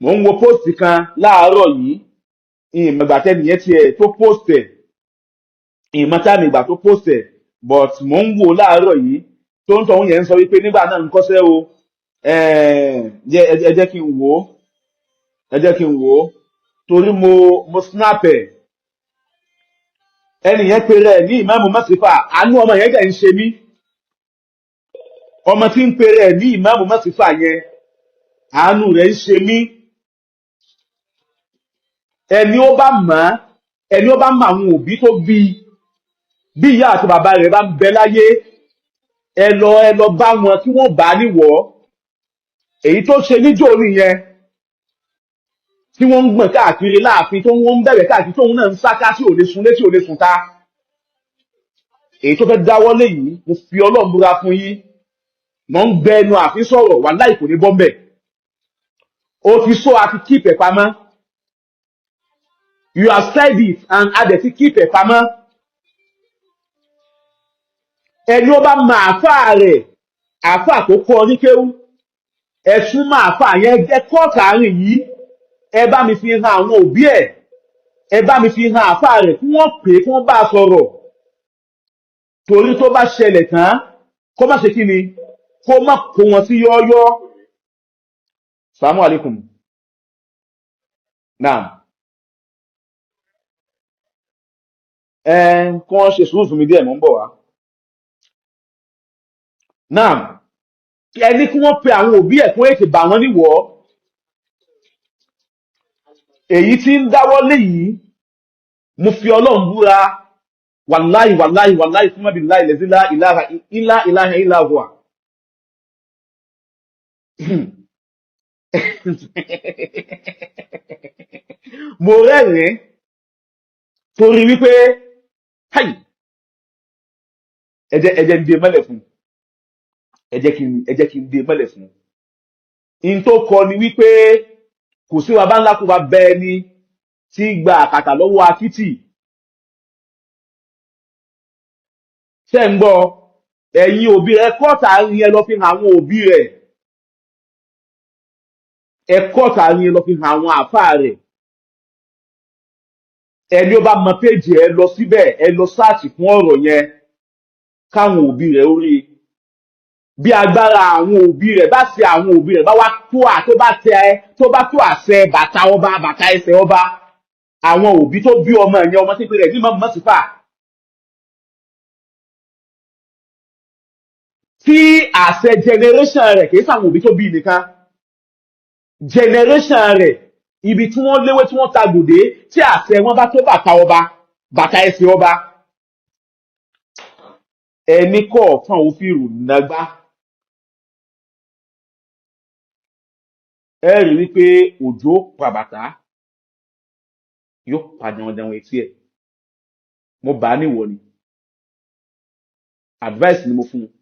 Mò ń wo post kan láàárọ̀ yìí, ìmọ̀gbàtẹ́ nìyẹn tiẹ̀ tó post ẹ̀, ìmọ̀tàmì ìgbà tó post ẹ̀, but mò ń wo láàárọ̀ yìí tó ń tọ̀hún yẹn ń sọ wípé nígbà náà ń kọ́ṣẹ́ o, ẹ jẹ́ kí n wò ó, ẹ jẹ́ kí n wò ó, torí mo snap ẹ̀. Ẹni yẹn pe rẹ̀ ní ìmáàmù Masifa, àánú ọmọ yẹn dẹ̀ ń ṣe mí. Ọmọ tí ń pe rẹ̀ ní ìmáàmù Masifa yẹn, àánú rẹ̀ ń ṣe mí. Ẹni ó bá mọ̀ àwọn òbí tó bí ìyá àti bàbá rẹ̀ bá ń bẹ láyé, ẹ lọ bá wọn kí wọ́n bá níwọ̀. Èyí tó ṣe níjó nìyẹn, tí wọ́n ń gbọ̀n káàkiri láàfin, tó wọ́n ń bẹ̀rẹ̀ káàkiri, tóun náà ń sáká tí ò lè sun létí ò lè sùn ta. Èyí tó fẹ́ dáwọ́lé yìí, mo fi Ọlọ́run búra fún yín, mo ń gbẹ ẹnu àfi sọ̀rọ̀, wàláhì kò ní bọ́m̀bẹ̀. O ti sọ àti keep ẹ̀ pamọ́. You have said it and adẹ̀ ti keep ẹ̀ pamọ́. Ẹni ó bá mọ àáfàá rẹ̀, àáfàá tó kọ́ ní kéwú, ẹ̀sùn máa àáfàá yẹn jẹ́ kọ́ọ̀tà àárín yìí, ẹ bá mi fi hàn àwọn òbí ẹ̀, ẹ bá mi fi hàn àáfàá rẹ̀ kí wọ́n pè é kí wọ́n bá a sọ̀rọ̀. Torí tó bá ṣẹlẹ̀ tán, kó má ṣe kí ni, kó má kó wọn sí yọ́ọ́yọ́. Assalamu alaikum. Naam. Kí wọ́n ṣe sùúrù fún mi díẹ̀, mò ń bọ̀ wá. Naam. Ẹni kí wọ́n pe àwọn òbí ẹ̀ fún ètè bà wọ́n níwọ̀. Èyí tí ń dáwọ́lé yìí, mo fi Ọlọ́run búra, wàláhì wàláhì wàláhì fún mọ́bí láì lẹ́sí ìlàhà ìlàhùwà. Mo rẹ́rìn torí wípé ẹjẹ́ ń dé mọ́lẹ̀ fún, ẹjẹ́ kí ń dé mọ́lẹ̀ fún. In tó kọ ni wípé kò sí bàbá ńlá kó bá bẹ ẹni tí gba àkàtà lọ́wọ́ akítì. Ṣé ń gbọ́? Ẹ̀yin òbí rẹ̀ kọ́ta rí ẹ lọ fi hàn àwọn òbí rẹ̀. Ẹ̀kọ́ tààrí ẹ lọ fi hàn àwọn àfáà rẹ̀. Ẹni ó bá mọ péjì ẹ lọ síbẹ̀, ẹ lọ sáàtì fún ọ̀rọ̀ yẹn káwọn òbí rẹ̀ ó rí. Bí agbára àwọn òbí rẹ̀ bá ṣe àwọn òbí rẹ̀ bá wá tó bá tó àṣẹ bàtà ọba, bàtà ẹsẹ̀ ọba, àwọn òbí tó bí ọmọ ẹ̀yẹn, ọmọ tí pé rẹ̀ ní mọ́ Masifa. Tí àṣẹ generation rẹ̀ kìí sàwọn òbí tó bí nìkan, generation rẹ̀, ibi tí wọ́n léwé tí wọ́n tagòdé, tí àṣẹ wọn bá tó bàtà ọba, bàtà ẹsẹ̀ ọba, ẹni kọ̀ọ̀kan ò fi rù nàgbá. Ẹ rí wípé òjò pa bàtà yóò padà ọ̀dẹ̀wọ̀n etí ẹ̀. Mo bá níwọ̀ ni, advice ni mo fún un,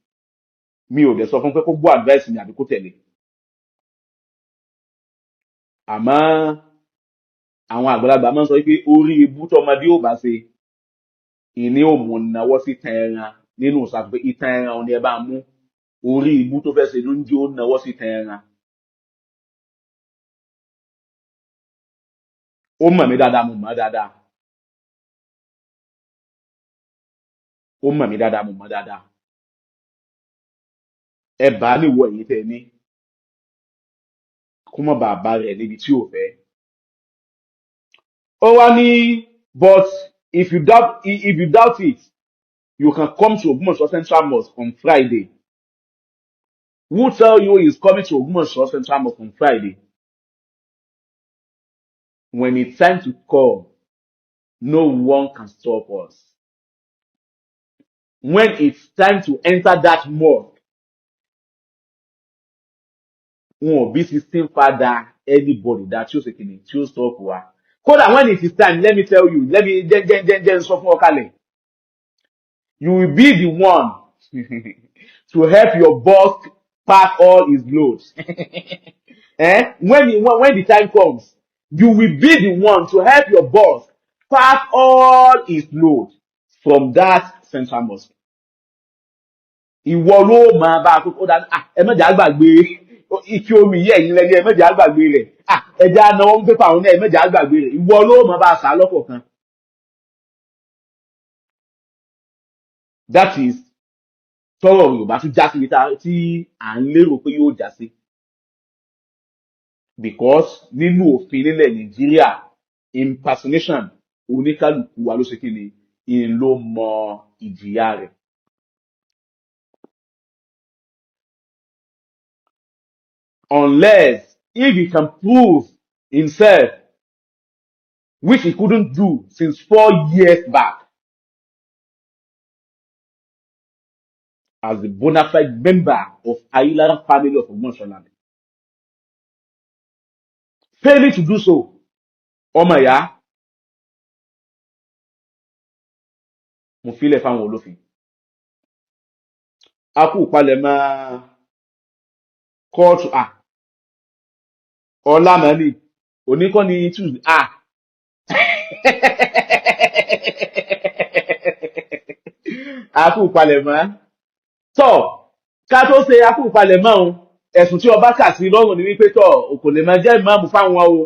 mi ò dẹ̀ sọ fún pé kó gbọ́ advice mi àbí kó tẹ̀lé. Àmọ́ àwọn àgbàlagbà máa ń sọ wípé orí ibú tọmọdé ò bá ṣe, ìní ò mú náwó sí tan ẹran nínú ìsàkó pé ìtàn ẹran ni ẹ bá mú. Orí ibú tó fẹ́ ṣe ló ń jó náwó sí tan ẹran. Ó mọ̀ mí dáadáa, mo mọ̀ dáadáa. Ó mọ̀ mí dáadáa, mo mọ̀ dáadáa. Ẹ bá níwọ̀ ẹ̀yìn tẹ̀ ní kó mọ̀ bàbá rẹ̀ níbi tí ò fẹ́. Ó wá ní, but if you doubt it, you can come to Ogbomosho Central Mosque on Friday. Who tell you he's coming to Ogbomosho Central Mosque on Friday? When it's time to call, no one can stop us. When it's time to enter that mosque, won't be 16 father anybody that choose a king, choose stop wa. Kódà when it is time, let me tell you, then sọ fún ọkàlẹ̀. You will be the one to help your boss pack all his loads. When the time comes, you will be the one to help your boss pack all his load from that central mosque. Ìwọ ló máa bá àkókò dáná ẹ má jà gbàgbé ike omi yìí ẹ̀yin lẹ́ni ẹ má jà gbàgbé rẹ̀ ẹja náà ń pépà òun náà ẹ má jà gbàgbé rẹ̀ ìwọ ló máa bá àṣà lọ́kọ̀ọ̀kan. That is tọrọ Yorùbá tún já sí tí à ń lérò pé yóò já sí. Because nínú òfin nílẹ̀ Nàìjíríà impersonation oníkálukú wa ló ṣe kí ni in ló mọ ìjìyà rẹ̀. Unless if he can prove himself, which he couldn't do since 4 years back, as a bona fide member of Ayilara family of Ogbomosho land. Failing to do so, ọmọ ìyá, mo filẹ̀ fáwọn olófin. A kú palẹ̀mọ́ kóòtù ọlá mẹ́lì oníkọ́ni Tuesday a kú palẹ̀mọ́. Tọ́ ká tó ṣe a kú palẹ̀mọ́ o ẹ̀sùn tí ọba kà sí lọ́rùn ni wípé tọ́ kò lè máa jẹ́ ìmáàmù fáwọn o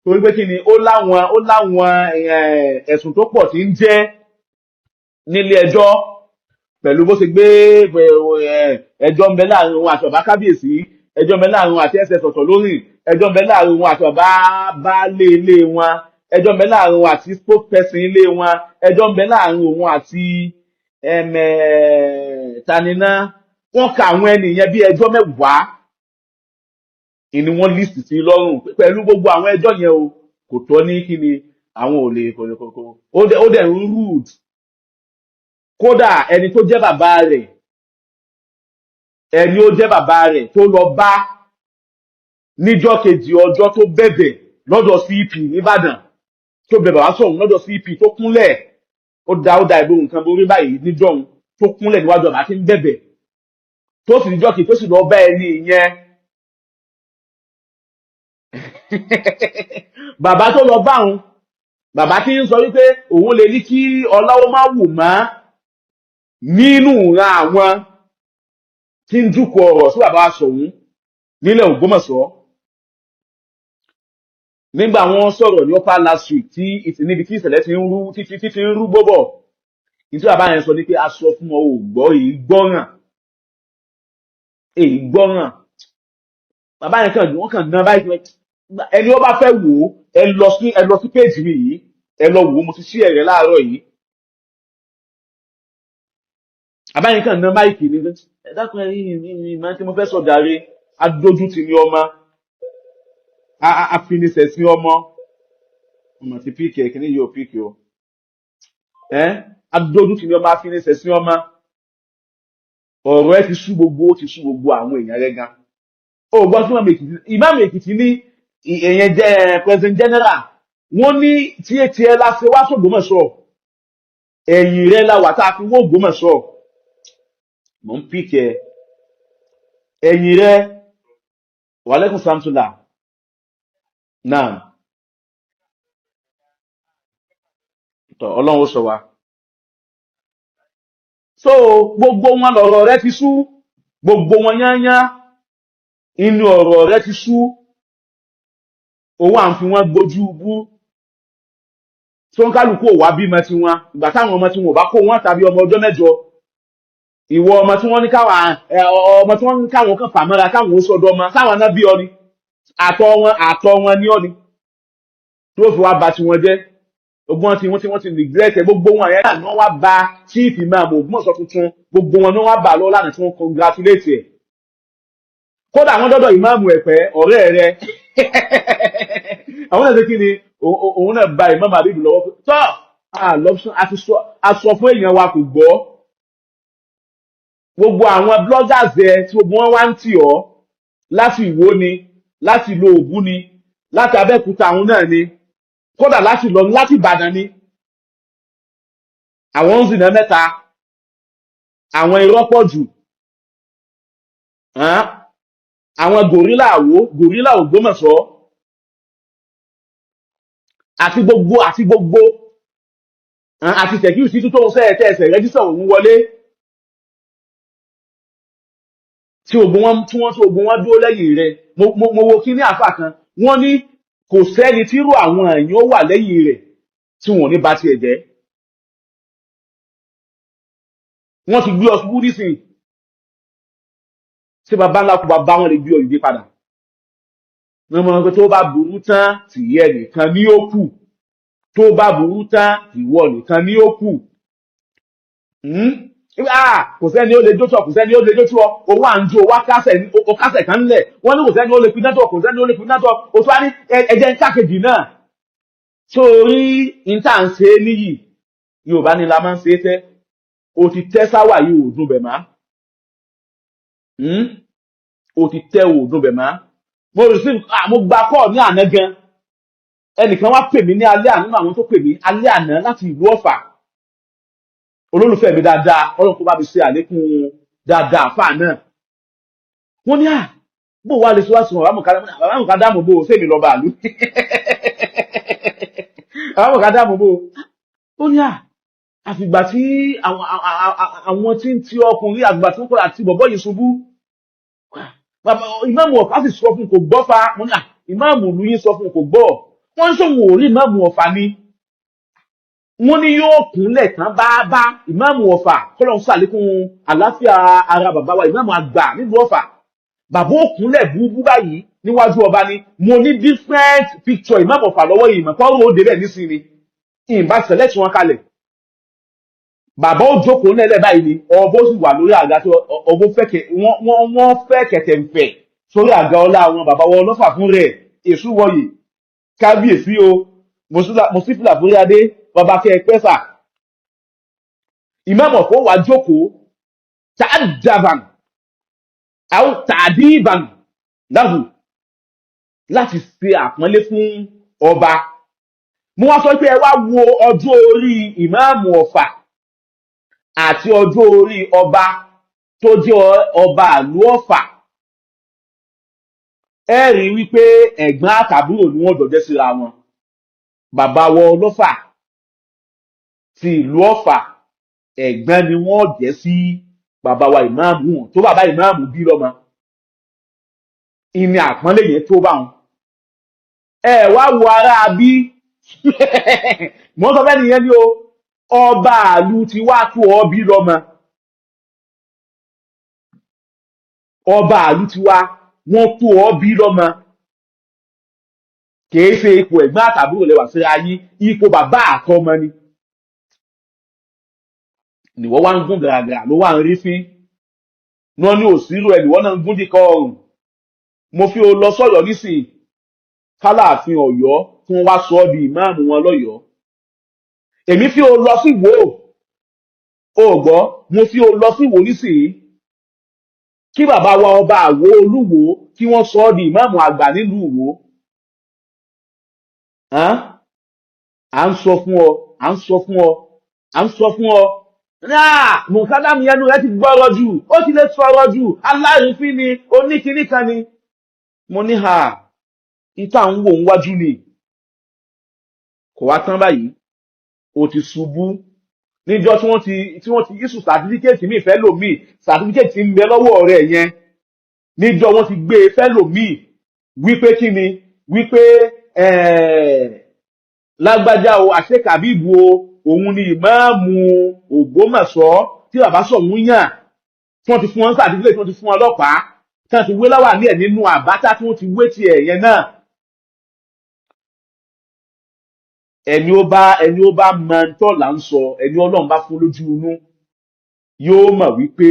torí pé kí ni ó láwọn ẹ̀sùn tó pọ̀ tí ń jẹ́ nílé ẹjọ́ pẹ̀lú bó ṣe gbé ẹjọ́ ń bẹ láàrin òun àti ọba kábíyèsí ẹjọ́ ń bẹ láàrin òun àti ss ọ̀tọ̀ lórí ẹjọ́ ń bẹ láàrin òun àti ọba baálé ilé wọn ẹjọ́ ń bẹ láàrin òun àti spokesperson ilé wọn ẹjọ́ ń bẹ láàrin òun àti tanina wọ́n ka àwọn ènìyàn bí ẹjọ́ mẹ́wàá ni wọ́n list sí lọ́rùn pẹ̀lú gbogbo àwọn ẹjọ́ yẹn o kò tọ́ ní kí ni àwọn ò lè ó dẹ̀ ń rude. Kódà ẹni tó jẹ́ bàbá rẹ̀ tó lọ bá níjọ́ kejì ọjọ́ tó bẹ̀bẹ̀ lọ́dọ̀ CP nìbàdàn tó bẹ̀bẹ̀ wá sọ̀rọ̀ lọ́dọ̀ CP tó kúnlẹ̀ ó da ìbò nǹkan borí báyìí níjọ́ tó kúnlẹ̀ níwájú ọba tí ń bẹ̀bẹ̀ tó sì níjọ́ kejì tó sì lọ bá ẹni ìyẹn bàbá tó lọ bá òun bàbá tí ń sọ wípé òun lè ní kí ọláwó má wù mọ́ nínú ìran àwọn tí ń dúkọ ọ̀rọ̀ sí bàbá Ṣọ̀ún nílẹ̀ Ògbómọ̀ṣọ́ nígbà wọ́n sọ̀rọ̀ ní upper last week níbi tí ìṣẹ̀lẹ̀ ti ń rú gbọ́bọ̀ nítorí bàbá yẹn sọ ní pé a sọ fún ọ ò gbọ́ èyí gbọ́ràn bàbá yẹn wọ́n kàn gan báyìí ẹni ó bá fẹ́ wò ó ẹ lọ sí péjì mi yìí ẹ lọ wò ó mo ti ṣí ẹ̀rẹ́ láàárọ̀ yìí àbáyé kan ná máìkì ní ẹ̀dákun ìmọ̀ tí mo fẹ́ sọ̀dàre adójútì ní ọmọ afinisẹ̀ sí ọmọ ti píkì ẹ̀ kìíní yóò píkì o adójútì ní ọmọ afinisẹ̀ sí ọmọ ọ̀rọ̀ ẹ ti sú gbogbo àwọn èèyàn rẹ̀ gan ó gbọ́ sí ìmáàmù Èkìtì ní èèyàn jẹ́ president general wọ́n ní tí ẹ láṣẹ wá s'Ògbómọ̀ṣọ́ ẹ̀yìn rẹ̀ la wà tá a fi wó Ògbómọ̀ṣọ́ mo ń píkẹ ẹ̀yìn rẹ̀ wàlẹ́kùn samtula náà tọ́ ọlọ́run ó sọ wa. So gbogbo wọn lọ̀rọ̀ rẹ̀ ti sú gbogbo wọn yányá inú ọ̀rọ̀ rẹ̀ ti sú owó à ń fi wọn gbójú bú tó ń kálukú ò wá bímọ tiwọn ìgbà táwọn ọmọ tí wọn ò bá kó wọn tàbí ọmọ ọjọ́ mẹ́jọ ìwọ ọmọ tí wọ́n ní káwọn kan fàmọ́ra káwọn ó sọ́dọ̀ ọmọ sáwọn náà bí ọ ni àtọ̀ wọn ní ọ ni tó fi wá ba tí wọ́n jẹ́ ogun tí wọ́n ti neglect gbogbo wọn yẹn náà wọ́n wá ba chief imam Ògbómọ̀ṣọ́ tuntun gbogbo wọn náà wá bà lọ lánàá tí wọ́n congratulate ẹ̀ kódà wọ́n dọ́dọ̀ ìmáàmù Ẹ̀pẹ́ ọ̀rẹ́ rẹ̀ àwọn náà ṣe kí ni òun náà ba ìmáàmù Àbíbù lọ́wọ́ tọ́ àsọ fún èèyàn wa kò gbọ́ gbogbo àwọn bloggers ẹ tí gbogbo wọn wá ń tì ọ́ láti Ìwó ni láti ìlú Ògùn ni láti Abẹ́òkúta àwọn náà ni kódà láti lọ láti Ìbàdàn ni àwọn ń zìnà mẹ́ta àwọn irọ́ pọ̀ jù àwọn gòrílà Àwó, gòrílà Ògbómọ̀ṣọ́, àti gbogbo àti tẹ̀kíù sí tó ń sẹ́ẹ̀tẹ̀ ẹsẹ̀ rẹ́jísà òun wọlé tí ogun wọn dúró lẹ́yìn rẹ̀. Mo wo kí ní àfà kan, wọ́n ní kò sẹ́ni tírú àwọn èèyàn ó wà lẹ́yìn rẹ̀ tí wọ́n ní bá tiẹ̀ jẹ́. Wọ́n ti gbé ọ ṣubú nísìnyí, tí bàbá ńlá kú bàbá wọn lè gbé ọ ìdí padà. Wọ́n mọ̀ pé tó bá burú tán tìyẹ nìkan ní ó kù, tó bá burú tán ìwọ nìkan ní ó kù. Kò sẹ́ni ó lè jó tọ̀, kò sẹ́ni ó lè jó tọ̀, owó à ń jó wá kásẹ̀ kan ńlẹ̀, wọ́n ní kò sẹ́ni ó lè pin nátọ̀, kò sẹ́ni ó lè pin nátọ̀, ó tún á ní ẹjẹ́ ń kákejì náà. Sórí ìta ń ṣe níyì, Yorùbá ni la máa ń ṣe tẹ́, o ti tẹ́ sáwà yìí ò dùn bẹ̀ má. O ti tẹ́ ò dùn bẹ̀ má. Mo gba kọ́ ní àná gan, ẹnìkan wá pè mí ní alẹ́ àná, àwọn tó pè mí alẹ́ àná láti ìlú Ọ̀fà, olólùfẹ́ mi dáadáa, Ọlọ́run kó bá mi ṣe àlékún dáadáa àfà náà. Wọ́n ní bó wá lè ṣe wá sí wọn, àwọn àmùká dáàmú bó sèmi lọ bàálù. Àwọn àmùká dáàmú bó. Ó ní àfìgbà tí àwọn tí ń ti ọkùnrin àgbà tí wọ́n kọ́ àti bọ̀bọ́ yìí ṣubú. Ìmáàmù Ọ̀fà sì sọ fún kò gbọ́ fa. Mo ní ìmáàmù ìlú yín sọ fún kò gbọ́. Wọ́n ń sọ̀wọ́ orí ìmáàmù Ọ̀fà ni. Wọ́n ní yóò kúnlẹ̀ tán bá ìmáàmù Ọ̀fà kọ́lọ̀ ń sàlékún àlàáfíà ara bàbá wa ìmáàmù àgbà nílùú Ọ̀fà. Bàbá ó kúnlẹ̀ búbú báyìí níwájú ọba ni. Mo ní different picture ìmáàmù Ọ̀fà lọ́wọ́ yìí, mọ̀ kọ́rọ̀ ó débẹ̀ nísìnyí. Ìbá select wọn kalẹ̀. Bàbá ó jókòó nílẹ̀ báyìí ni, ọbọ̀ sì wà lórí àga tí ọbọ̀ wọ́n fẹ́ kẹ̀tẹ̀ ń fẹ̀ sórí àga ọlá àwọn bàbá wọn lọ́fà fún rẹ̀, èṣù wọ̀nyí, kábíyèsí o, mo sí fìlà fúrí adé, bàbá kẹ́ pẹ́sà. Ìmáàmù Ọ̀fà wà jókòó, tàdàbàn, àwọn tàdíbàn láhù láti ṣe àpọ́nlé fún ọba. Mo wá sọ pé ẹ wá wo ọjọ́ orí ìmáàmù Ọ̀fà àti ọjọ́ orí ọba tó jẹ́ ọba ìlú Ọ̀fà. Ẹ rí wípé ẹ̀gbọ́n àtàbúrò ni wọ́n dọ̀jẹ́ síra wọn. Bàbá wọn Ọlọ́fà ti ìlú Ọ̀fà, ẹ̀gbọ́n ni wọ́n jẹ́ sí bàbá wa ìmáàmù wọn tó bàbá ìmáàmù bí lọ́mọ. Ìní àpọ́nlé yẹn tó bá wọn. Ẹ wá wo ará bí mo sọ fẹ́ nìyẹn ni o, ọba àlú ti wá tó ọ bí lọ́mọ. Ọba àlú ti wá wọ́n tó ọ bí lọ́mọ. Kìí ṣe ipò ẹ̀gbọ́n àtàbúrò lẹ́wà sí ayé, ipò bàbá àtọmọ ni. Nìwọ́ wá ń gún gàràgàrà ló wà ń rí fín. Wọ́n ní òsírò ẹ̀ nìwọ́ náà ń gún dìkọ̀ ọrùn. Mo fi o lọ sọ́yọ́ nísìnyí, kálààfin Ọ̀yọ́ tí wọ́n wá sọ ọ́ di ìmáàmù wọn lọ́yọ̀ọ́. Èmi fi o lọ sí Ìwó, o gbọ́, mo fi o lọ sí Ìwó nísìnyí, kí bàbá wa ọba Àwó Olúwo kí wọ́n sọ ọ́ di ìmáàmù àgbà nílùú Ìwó. À ń sọ fún ọ. Mùkádàmù yẹnu rẹ ti gbọ́rọ̀ jù, ó ti lè sọ̀rọ̀ jù, aláìrífín ni, oníkíní kan ni. Mo ní ìta ń wò ń wájú ni. Kò wá tán báyìí, ó ti ṣubú. Níjọ́ tí wọ́n ti yíṣù sàtífíkẹ́ẹ̀tì mi fẹ́ lòmí, sàtífíkẹ́ẹ̀tì ń bẹ lọ́wọ́ rẹ̀ yẹn. Níjọ́ wọ́n ti gbé fẹ́ lòmí, wípé kí ni, wípé lágbájá o, àṣekàbíbu o, òun ni ìmáàmù Ògbómọ̀ṣọ́ tí bàbá sọ̀hún yàn, tí wọ́n ti fún wọn sàtífíkẹ́ẹ̀tì, tí wọ́n ti fún wọn ọlọ́pàá, tí wọ́n ti wé láwà ní ẹ̀ nínú àbátá tí wọ́n ti wé ti ẹ̀yẹn náà. Ẹni ó bá mọ tọ́ là ń sọ, ẹni Ọlọ́run bá fún lójú inú, yóò mọ̀ wípé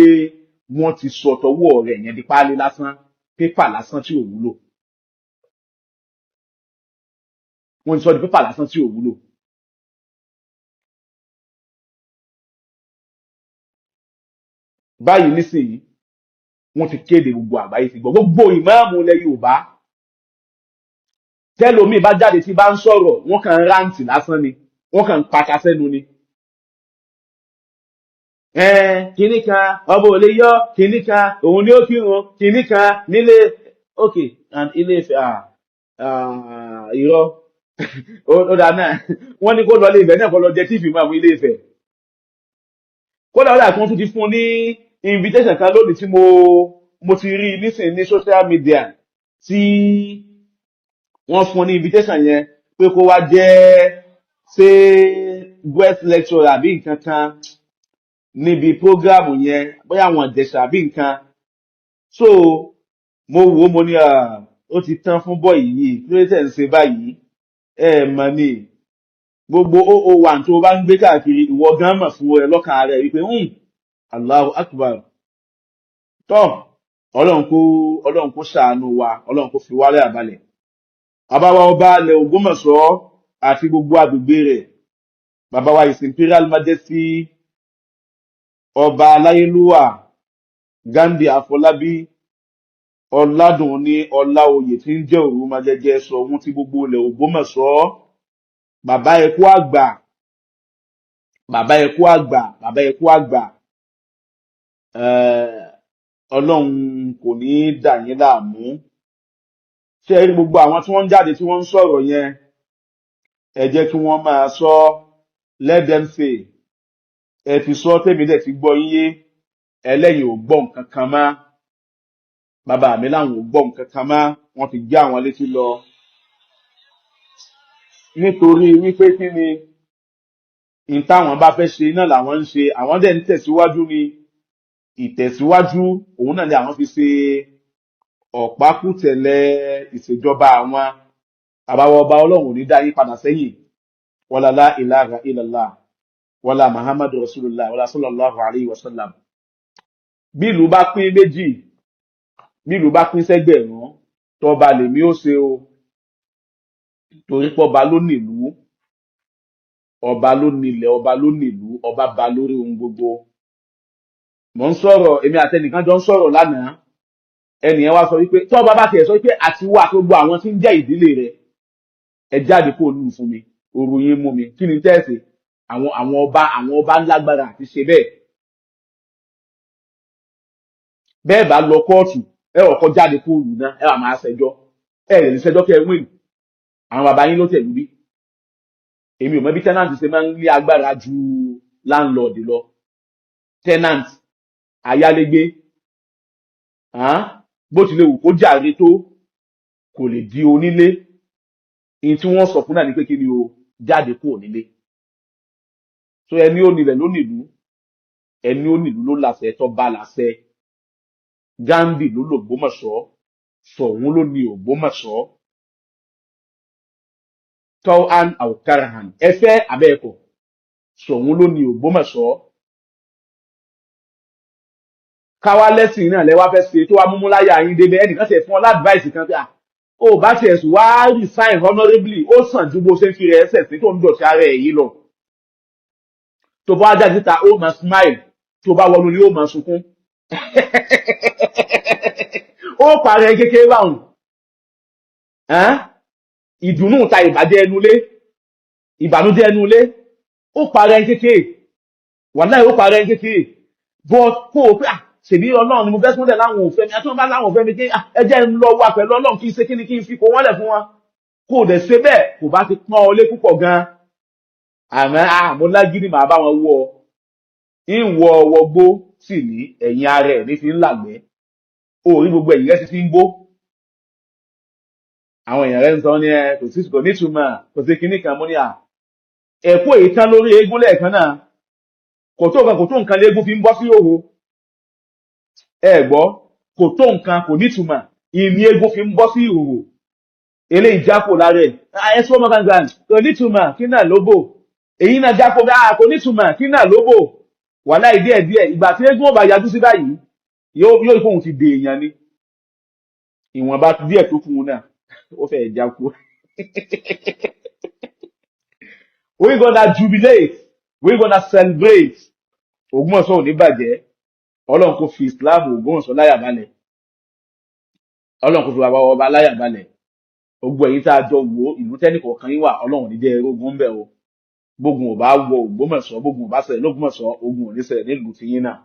wọ́n ti sọ tọwọ́ rẹ̀ yẹn di páálí lásán, pépà lásán tí ò wúlò. Wọ́n ti sọ di pépà lásán tí ò wúlò. Báyìí nísìnyí, wọ́n ti kéde gbogbo àgbáyé ti gbọ́, gbogbo ìmáàmù ilẹ̀ Yorùbá. Tẹ́lómi bá jáde tí bá ń sọ̀rọ̀, wọ́n kàn ń ráǹtì lásán ni, wọ́n kàn ń pata sẹ́nu ni. Kìíní kan, ọba ò lè yọ, kìíní kan, òun ni ó kírun, kìíní kan nílé. okay and Ilé-Ifẹ̀ irọ́ ó dáa náà wọ́n ní kó lọ Ilé-Ifẹ̀ náà kó lọ jẹ tíìfì mọ́ àwọn Ilé-Ifẹ̀ kódà ó dà kí wọ́n tún ti fún un ní invitation kan lónìí tí mo ti rí nísìnyí ní social media tí wọ́n fún un ní invitation yẹn pé kó wá jẹ́ ṣé guest lecturer àbí nǹkan kan níbi prógráàmù yẹn bóyá àwọn Ìjẹ̀ṣà àbí nǹkan so mo wò ó mo ní ó ti tán fún bọ́ọ̀yì yìí kí ló tẹ̀ ń ṣe báyìí mọ̀ ni gbogbo 001 tó bá ń gbé káàkiri ìwọ gan mọ̀ fún ẹ lọ́kàn rẹ̀ wípé Allahu Akbar tọ́ ọlọ́run kó ṣàánú wa ọlọ́run kó fi wálé àbálẹ̀ àbáwá ọba ilẹ̀ Ògbómọ̀ṣọ́ àti gbogbo agbègbè rẹ̀ bàbá wa His Imperial Majesty ọba aláyélúwà Ghandi Afọlábí ọládùn ní ọláoyè tí ń jẹ́ Òrùmọjẹjẹ sọ ohun tí gbogbo ilẹ̀ Ògbómọ̀ṣọ́ bàbá ẹkú àgbà ọlọ́run kò ní dà yín láàmú ṣé rí gbogbo àwọn tí wọ́n ń jáde tí wọ́n ń sọ̀rọ̀ yẹn ẹ jẹ́ kí wọ́n máa sọ let them say ẹ fi sọ tèmi dẹ̀ ti gbọ́ yín yé ẹlẹ́yìn ò gbọ́ nǹkan kan má bàbá mi láwọn ò gbọ́ nǹkan kan má wọ́n ti gbé àwọn létí lọ nítorí wípé kí ni ìtàwọn bá fẹ́ ṣe náà làwọn ń ṣe àwọn dẹ̀ ń tẹ̀síwájú ni ìtẹ̀síwájú òun náà ni àwọn fi ṣe ọ̀pákùtẹ̀lẹ̀ ìṣèjọba àwọn àbáwọ̀ ọba ọlọ́run ní dá yín padà sẹ́yìn wala la ilaha illallah wala muhammadu rasulullah wala sallallahu alayhi wa sallam bí ìlú bá pín méjì bí ìlú bá pín sẹ́gbẹ̀rún tọba lèmi ó ṣe o torí pọ́ba ló nílùú ọba ló nílẹ̀ ọba ló nílùú ọba ba lórí ohun gbogbo mo ń sọ̀rọ̀ èmi àtẹnìkan jọ ń sọ̀rọ̀ lánàá ẹnìyẹn wá sọ wípé tọ́ba bá tiẹ̀ sọ wípé àti wà gbogbo àwọn tí ń jẹ́ ìdílé rẹ̀ ẹ jáde kó lù fún mi òru yín mú mi kí ni tẹ́ẹ̀sì àwọn ọba lágbára àti ṣe bẹ́ẹ̀ bá lọ kóòtù ẹ ọkọ jáde kó lù náà ẹ wà máa ṣẹjọ́ ẹ lè ní ṣẹjọ́ kẹ wíìlì àwọn bàbá yín ló tẹ̀lú bí èmi ò mọ̀ bí tenant ṣe máa ń lé agbára ju landlord lọ tenant ayálégbé bó tilẹ̀ wù kó jàre tó kò lè di onílé in tí wọ́n sọ fún náà ní pé kí ni o jáde kúrò nílé so ẹni ó nílẹ̀ ló nílùú ẹni ó nílùú ló láṣẹ tó bá láṣẹ Ghandi ló l'Ògbómọ̀ṣọ́ Ṣọ̀ún ló ní Ògbómọ̀ṣọ́ tọ́hán àwòkárahàn ẹfẹ́ abẹ́ẹ̀kọ́ Ṣọ̀ún ló ní Ògbómọ̀ṣọ́ káwá lẹ́sìn náà lẹ́wà fẹ́ ṣe tó wá múmú láyà yín débẹ̀ ẹnìkan tẹ̀ fún ọ ládìváìsì kan pé ó bá tiẹ̀ sùn wá resign honorably ó sàn ju bó ṣe ń fi rẹ̀ ẹsẹ̀ sí tó ń dọ̀tí ara ẹ̀ yìí lọ tó bá jáde síta ó máa smile tó bá wọnú ni ó máa sunkún ó parẹ́ kékeré báwọn ìdùnnú ta ìbàjẹ́ ẹnulé ìbànújẹ́ ẹnulé ó parẹ́ kékeré wàláhì ó parẹ́ kékeré but kó o pé ṣèbí ọlọ́run ni mo fẹ́ súnlẹ̀ láwọn òfẹ́ mi àti wọn bá láwọn òfẹ́ mi kí ẹjẹ́ ń lọ wà pẹ̀lú ọlọ́run kí n ṣe kíni kí n fi kó wọ́n lẹ̀ fún wọn kó o dẹ̀ ṣe bẹ́ẹ̀ kò bá ti pọ́n ọ lé púpọ̀ gan-an àmọ́ mo lágídí màá bá wọn wọ ìwọ wọgbó sì ní ẹ̀yìn ara ẹ̀ ní fi ń làgbẹ́ orí gbogbo ẹ̀yìn rẹ̀ ti fi ń gbó àwọn èèyàn rẹ̀ ń sọ ní kò nítumọ̀ kò sí kíní kan mú ní ẹ̀kọ́ èyí tán lórí eégún lẹ́ẹ̀kan náà kò tó nǹkan léégún fi ń bọ́ sí òhò ẹ gbọ́ kò tó nǹkan kò nítumọ̀ ìní eégún fi ń bọ́ sí òhò eléyìí jápò lára ẹ̀ ẹ̀sùn ọmọ gangan kò nítumọ̀ kí náà lóbò èyí náà jápò kò nítumọ̀ kí náà lóbò wàláhì díẹ̀díẹ̀ ìgbà tí eégún ọba yájú sí báyìí yóò ìfóhun ti dè èèyàn ni ìwọ̀nba díẹ̀ tó fún un náà ó fẹ́ jákú we gonna jubilate we gonna celebrate Ògbómọ̀ṣọ́ ò ní bàjẹ́ ọlọ́run kò fi Islam Ògbómọ̀ṣọ́ láyà balẹ̀ ọlọ́run kò fi bàbá ọba láyà balẹ̀ gbogbo èyí tá a jọ wo ìlú tẹ́nìkọ̀ọ̀kan yín wà ọlọ́run ní jẹ́ erógun ń bẹ̀ o gbógun ò bá wọ Ògbómọ̀ṣọ́ gbógun ò bá ṣẹlẹ̀ l'Ógbómọ̀ṣọ́ ogun ò ní ṣẹlẹ̀ nílùú tiyín náà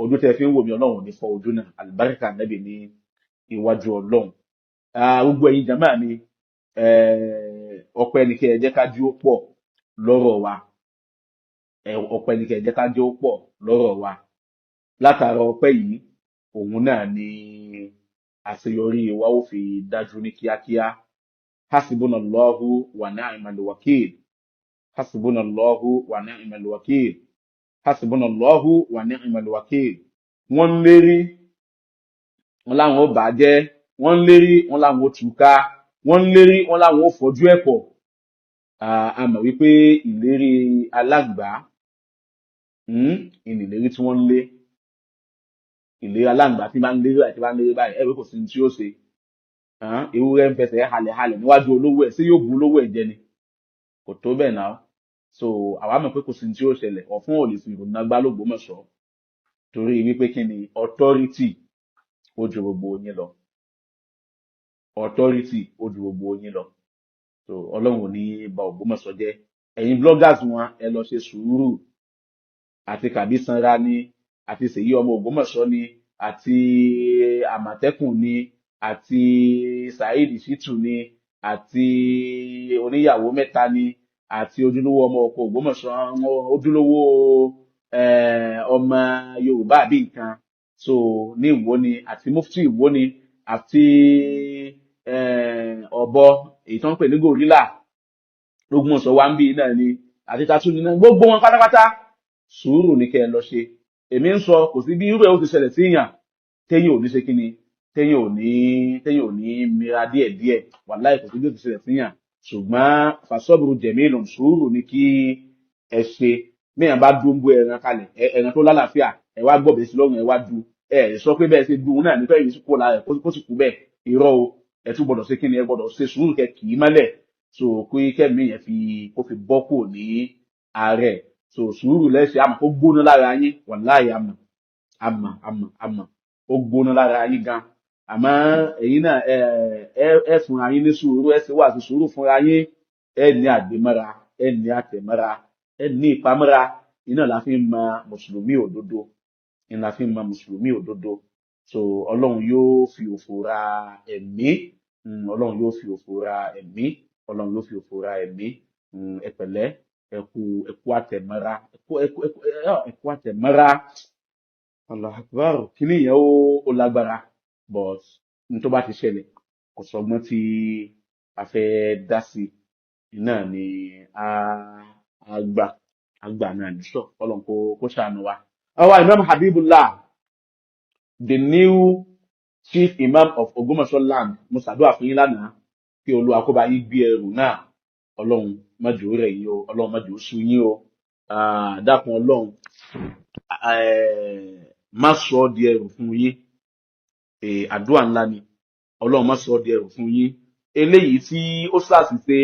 ojú tẹ fi ń wò mí ọlọ́run ò ní fọ́ ojú náà àlùbáríkà Ànábì ní iwájú ọlọ́run gbogbo ẹ̀yin jàmá mi ọpẹ́ ni kẹ́ ẹ jẹ́ ká jí ó pọ̀ lọ́rọ̀ wa ọpẹ́ ni kẹ́ ẹ jẹ́ ká jí ó pọ̀ lọ́rọ̀ wa látara ọpẹ́ yìí òun náà ni àṣeyọrí wa ó fi dájú ní kíákíá hasbunallahu wa ni'mal wakil hasbunallahu wa ni'mal wakil hasbunallahu wa ni'mal wakil wọ́n ń lérí wọ́n láwọn ó bàjẹ́ wọ́n ń lérí wọ́n láwọn ó túká wọ́n ń lérí wọ́n láwọn ó fojú ẹ̀ pọ̀ a mọ̀ wípé ìlérí alágbà ìlérí tí wọ́n ń lé ìlérí alágbà tí máa ń lérí àti máa ń lérí báyìí ẹ̀rọ kò sí ní tí ó ṣe ewúrẹ́ ń fẹsẹ̀ halẹ̀ níwájú olówó ẹ̀ sí yóò bu olówó ẹ̀ jẹ ni kò tó bẹ́ẹ̀ náà so àwa mọ̀ pé kò sí ní tí ó ṣẹlẹ̀ ọ̀fun ò lè fi ìrònú agbá l'Ógbómọ̀ṣọ́ torí wípé kí ni authority ó ju gbogbo yín lọ authority ó ju gbogbo yín lọ so ọlọ́run ò ní ba Ògbómọ̀ṣọ́ jẹ́ ẹ̀yin bloggers wọn ẹ lọ ṣe sùúrù àti Kàbí Sanra ni àti Ṣèyí ọmọ Ògbómọ̀ṣọ́ ni àti Àmọ̀tẹ́kùn ni àti Saheed Shittu ni àti oníyàwó mẹ́ta ni àti ojúlówó ọmọ ọkọ̀ Ògbómọ̀ṣọ́ ojúlówó ọmọ Yorùbá àbí nǹkan so ní Ìwó ni àti mufti Ìwó ni àti ọ̀bọ èyí tó ń pè ní gorilla l'Ógbómọ̀ṣọ́ wa ń bí náà ni àti tatu ni náà gbogbo wọn pátápátá sùúrù ní kẹ́ ẹ lọ ṣe èmi ń sọ kò sí bí irú ẹ̀ ó ti ṣẹlẹ̀ sí èèyàn téyìn ò ní ṣe kí ni téyìn ò ní mira díẹ̀díẹ̀ wàláhì kò sí bí ó ti ṣẹlẹ̀ sí èèyàn ṣùgbọ́n fasọ́bùrù jẹ̀mílùn sùúrù ní kí ẹ ṣe mẹ́yàn bá dún bó ẹran kalẹ̀ ẹran tó lálàáfíà ẹ wá gbọ̀bẹ̀ sí lọ́rùn ẹ wá du ẹ sọ pé bẹ́ẹ̀ ṣe dùn náà nífẹ̀ẹ́ yìí kó lára kó sì kú bẹ́ẹ̀ irọ́ o ẹ tún gbọ́dọ̀ ṣe kí ni ẹ gbọ́dọ̀ ṣe sùúrù kẹ́ kì í mọ́lẹ̀ so kó kẹ́mi yẹn kó fi bọ́ kò ní ààrẹ so sùúrù lẹ́sẹ̀ àmọ́ ó gbóná lára yín wàláhì àmọ́ ó gbóná lára yín gan àmọ́ ẹ̀yin náà ẹ fúnra yín ní sùúrù ẹ sì wà sí sùúrù fúnra yín ẹ ní àgbémọ́ra ẹ ní àtẹ̀mọ́ra ẹ ní ìpamọ́ra iná la fi ń mọ mùsùlùmí òdodo iná la fi ń mọ mùsùlùmí òdodo so ọlọ́run yóò fi òfò ra ẹ̀mí ọlọ́run yóò fi òfò ra ẹ̀mí ọlọ́run yóò fi òfò ra ẹ̀mí ẹ pẹ̀lẹ́ ẹkú àtẹ̀mọ́ra ẹkú àtẹ̀mọ́ra Allahu Akbar kíní yẹn ó lágbára but n tó bá ti ṣẹlẹ̀ kò sọgbọ́n tí a fẹ́ dá sí iná ni àgbà náà ní sọ ọlọ́run kó ṣàánú wa. Àwa Imam Habibullah the new chief imam of Ogbomosho land mo ṣàdúrà fún yín lánàá kí Olúwa kó bá yín gbé ẹrù náà ọlọ́run má jẹ́ ó rẹ̀ yín o ọlọ́run má jẹ́ ó sú yín o dákun ọlọ́run má sọ ọ́ di ẹrù fún yín àdúrà ńlá ni ọlọ́run má sọ ọ́ di ẹrù fún yín eléyìí tí ó ṣàṣìṣe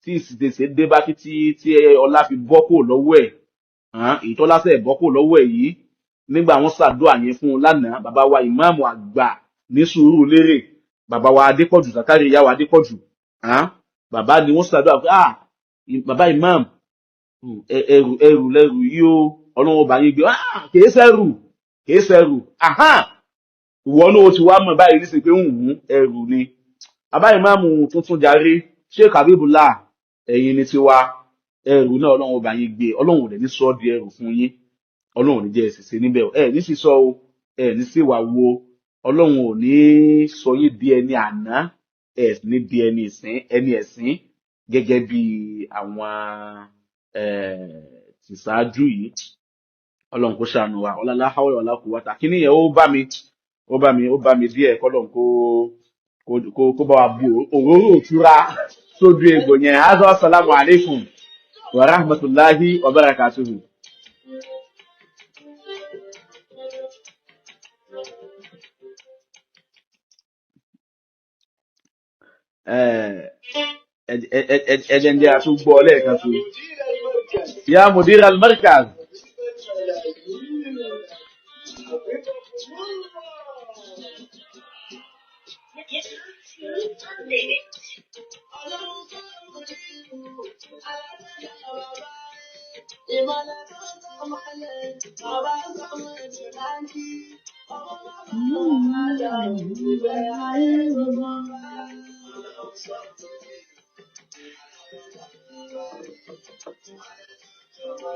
tí ìṣìṣe dé bá tí ọlá fi bọ́ kò lọ́wọ́ ẹ̀ èyí tó lásẹ̀ bọ́ kò lọ́wọ́ ẹ̀ yìí nígbà wọn ṣàdúrà yẹn fún un lánàá bàbá wa ìmáàmù àgbà ní Sùúrùlérè bàbá wa Adépọ̀jù Zakari ìyá wa Adépọ̀jù bàbá ni wọ́n ṣàdúrà pé bàbá ìmáàmù ẹrù lẹrù yìí ó ọlọ́run ọba yín gbé kìí ṣẹrù ìwọ náà ó ti wá mọ̀ báyìí nísìnyí pé ẹrù ni bàbá ìmáàmù tuntun jàre Sheikh Habibullah ẹ̀yin ni tiwa ẹrù náà ọlọ́run ọba yín gbé ọlọ́run ò dẹ̀ ní sọ ọ́ di ẹrù fún yín ọlọ́run ò ní jẹ́ ẹ̀sìsẹ́ níbẹ̀ ní sísọ o ní síwà wo ọlọ́run ò ní sọ yín di ẹni àná ní di ẹni ẹ̀sìn gẹ́gẹ́ bí àwọn tìṣáájú yìí ọlọ́run kó ṣàánú wa ọlọ́lá hawla wala quwwata kíní yẹn ó bá mi díẹ̀ kọ́lọ́run kó bá wa bu òróró òtúra sójú egbò yẹn assalamu alaikum wa rahmatullahi wa barakatuhu. ẹjẹ ń jẹ́ àtúgbọ́ lẹ́ẹ̀kan tó ya mudir al-markaz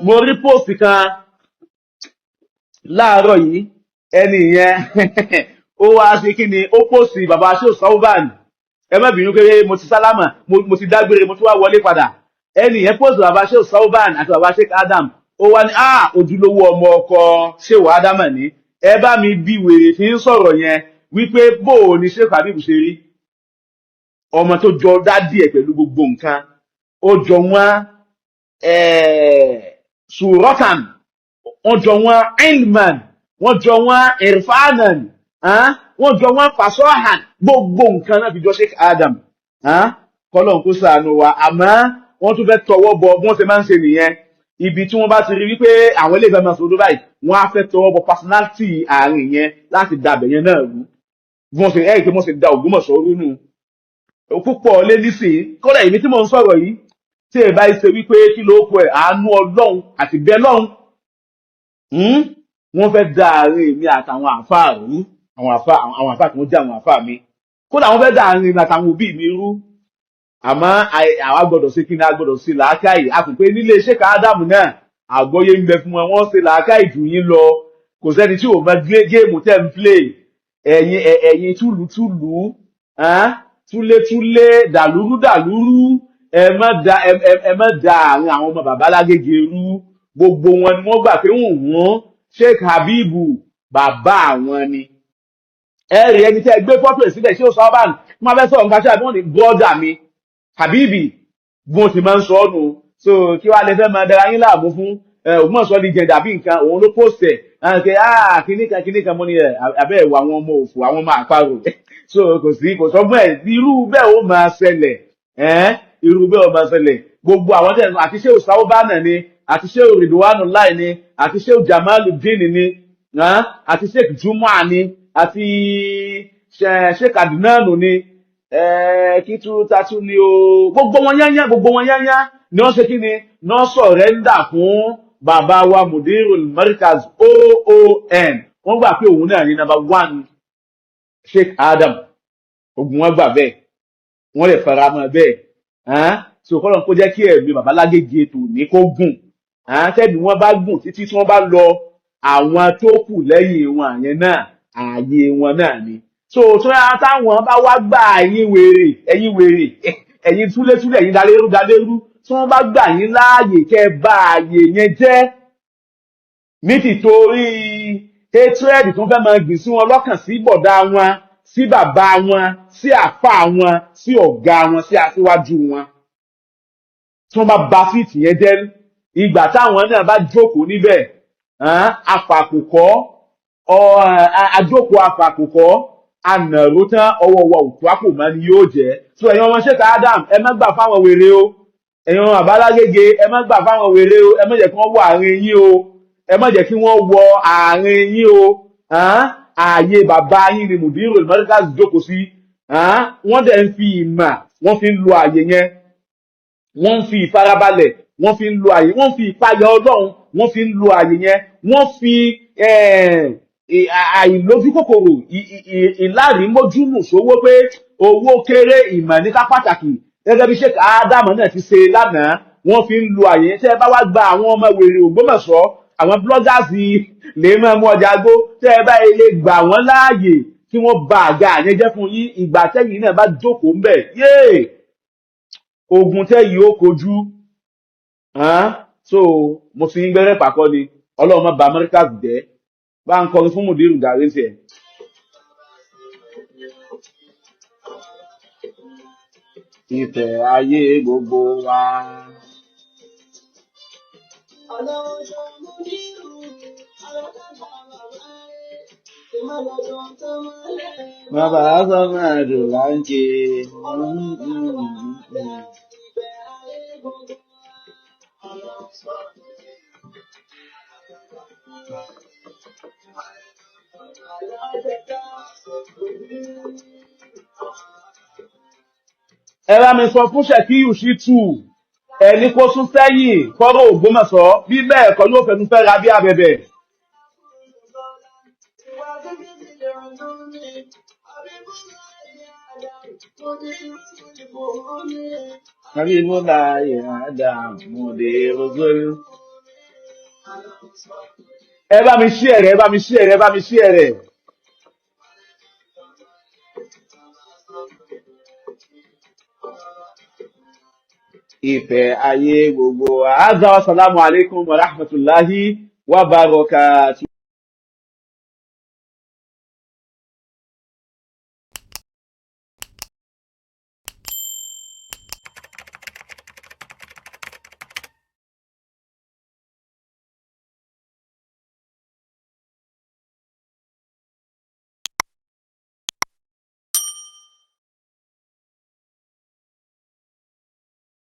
mo rí post kan láàárọ̀ yìí ẹni yẹn ó wá sí kí ni ó post bàbá ṣé Sauban ẹ má bínú pé mo ti sálámà mo ti dágbére mo tún wá wọlé padà ẹni yẹn post bàbá ṣé Sauban àti bàbá ṣé Adam ó wá ní ojúlówó ọmọ ọkọ ṣé wà Ádámà ní ẹ bá mi bí wèrè fi ń sọ̀rọ̀ yẹn wípé bó o ní ṣé Habib ṣe rí ọmọ tó jọ dádì ẹ̀ pẹ̀lú gbogbo nǹkan ó jọ wọ́n sùrọ́tàn wọ́n jọ wọ́n ilman wọ́n jọ wọ́n irfanan wọ́n jọ wọ́n fasohan gbogbo nǹkan náà fi jọ Sheikh Adam kọ́lọ́n kó ṣàánú wa àmọ́ wọ́n tún fẹ́ tọwọ́ bọ bí wọ́n ṣe máa ń ṣe nìyẹn ibi tí wọ́n bá ti rí wípé àwọn ilé ìfẹ́ máa sọ̀rọ̀ báyìí wọ́n á fẹ́ tọwọ́ bọ personality àárín yẹn láti dàbẹ̀ yẹn náà rú bí wọ́n ṣe ẹ́ ìpé wọ́n ṣe da Ògbómọ̀ṣọ́ rú nù púpọ̀ lé nísìnyí kódà ìbí tí mò ń sọ̀rọ̀ yìí tí ẹ bá ṣe wípé kí ló kọ ẹ̀ àánú Ọlọ́run àti bẹ́ẹ̀ lọ́run wọ́n fẹ́ da àárín èmi àtàwọn àfáà rú àwọn àfáà tí wọ́n jẹ́ àwọn àfáà mi kódà wọ́n fẹ́ da àárín èmi àtàwọn òbí mi rú àmọ́ àwa gbọ́dọ̀ sí kí ni a gbọ́dọ̀ sí làákàyè a kò pé nílé Sheikh Ádámù náà àgbọ́yé ń bẹ fún wọn wọ́n ṣe làákàyè jù yín lọ kò sẹ́ni tí ò mọ géèmù tẹ́ ń play ẹ̀yin túlùtúlù túlétúlé dàlúrú ẹ má da àárín àwọn ọmọ bàbá lágége rú gbogbo wọn ni wọ́n gbà pé wọ́n Sheikh Habib bàbá àwọn ni ẹ rí ẹni tẹ́ gbé fọ́tò ẹ̀ síbẹ̀ ṣé ó sọ bá máa fẹ́ sọ̀rọ̀ nǹkan ṣe àbí wọ́n ní brọ́dà mi Habibi bó ti máa ń sọ ọ́nù so kí wàá lè fẹ́ máa dára yín láàmú fún Ògbómọ̀ṣọ́ di jẹ̀dà bí nǹkan òun ló post ẹ̀ kíníkan mo ní ẹ̀ abẹ́ ẹ̀wọ̀ àwọn ọmọ òfò àwọn ọmọ àparò so kò sọ́gbọ́n ẹ̀ irú bẹ́ẹ̀ ó máa ṣẹlẹ̀ irú bẹ́ẹ̀ ó máa ṣẹlẹ̀ gbogbo àwọn tẹ̀ àti ṣé Sauban ni àti ṣé Ridwanullahi ni àti ṣé Jamaluddin ni àti ṣé Juma ni àti ṣé Kadinanu ni kí tatu ni o gbogbo wọn yányá ni wọ́n ṣe kí ni náà sọ̀rẹ́ndà fún bàbá wa Mudirul Markaz OON wọ́n gbà pé òun náà ní number 1 Sheikh Adam ogun wọn gbà bẹ́ẹ̀ wọ́n lè fara mọ́ bẹ́ẹ̀ so kọ́lọ́n kó jẹ́ kí ẹ̀mí bàbá lágége ètò ní kó gùn tẹ́bi wọ́n bá gùn títí tí wọ́n bá lọ àwọn tó kù lẹ́yìn wọn àyẹn náà ààyè wọn náà ni so táwọn bá wá gbà ẹ̀yin wèrè ẹ̀yin túlétúlé ẹ̀yin dalérú tí wọ́n bá gbà yín láàyè kẹ́ bá ààyè yẹn jẹ́ ní tìtorí hatred tó fẹ́ máa gbìn sí wọn lọ́kàn sí bọ̀dá wọn sí bàbá wọn sí àfà wọn sí ọ̀gá wọn sí aṣíwájú wọn tí wọ́n bá ba fíìtì yẹn jẹ́ ìgbà táwọn náà bá jókòó níbẹ̀ afàkùkọ́ àjókòó afàkùkọ́ ànàró tán ọwọ́ wa òtún àpò máa ni yóò jẹ́ so ẹ̀yin ọmọ Sheikh Adam ẹ má gbà fáwọn wèrè o ẹ̀yin ọmọ àbálágége ẹ má gbà fáwọn wèrè o ẹ má jẹ́ kí wọ́n wọ àárín yín o ẹ má jẹ́ kí wọ́n wọ àárín yín o ààyè bàbá yín ni Mudirul Markaz jókòó sí wọ́n dẹ̀ ń fi ìmọ̀ wọ́n fi ń lo ààyè yẹn wọ́n ń fi ìfarabalẹ̀ wọ́n fi ń lo ààyè wọ́n fi ìpayà Ọlọ́run wọ́n fi ń lo ààyè yẹn wọ́n fi àìlójúkòkòrò ìlàrímójúmù sówó pé owó kéré ìmọ̀ níká pàtàkì gẹ́gẹ́ bí Sheikh Adam náà ti ṣe lánàá wọ́n fi ń lo àyè tẹ́ bá wá gba àwọn ọmọ wèrè Ògbómọ̀ṣọ́ àwọn bloggers lè máa mú ọjà gbó tẹ́ bá ilé gbà wọ́n láàyè kí wọ́n ba àga àyẹn jẹ́ fún yín ìgbà tẹ́yìn náà bá jókòó ńbẹ̀ yéè ogun tẹ́yìn ó kojú so mo fi ń gbẹ́rẹ́ pàkọ́ ni Ọlọ́run má ba Amẹ́ríkà jẹ́ bá ń kọrin fún Mudiru gàrí tiẹ̀. Ìfẹ́ ayé gbogbo wa. Bàbá sọ́mọ́ ẹ̀dùn láńkè. Ẹ bá mi sọ fún Ṣèkíyù Ṣítù ẹni kó sún sẹ́yìn kọ́rọ̀ Ògbómọ̀ṣọ́ bí bẹ́ẹ̀ kọ́ yóò fẹnu fẹ́ ra bí abẹ̀bẹ̀. Habibullah Adam Mudirul. Ẹ bá mi share rẹ̀, ẹ bá mi share rẹ̀, ẹ bá mi share rẹ̀. Ìfẹ́ ayé gbogbo. Azza wa salamu alaikum wa rahmatullahi wa barakatuh.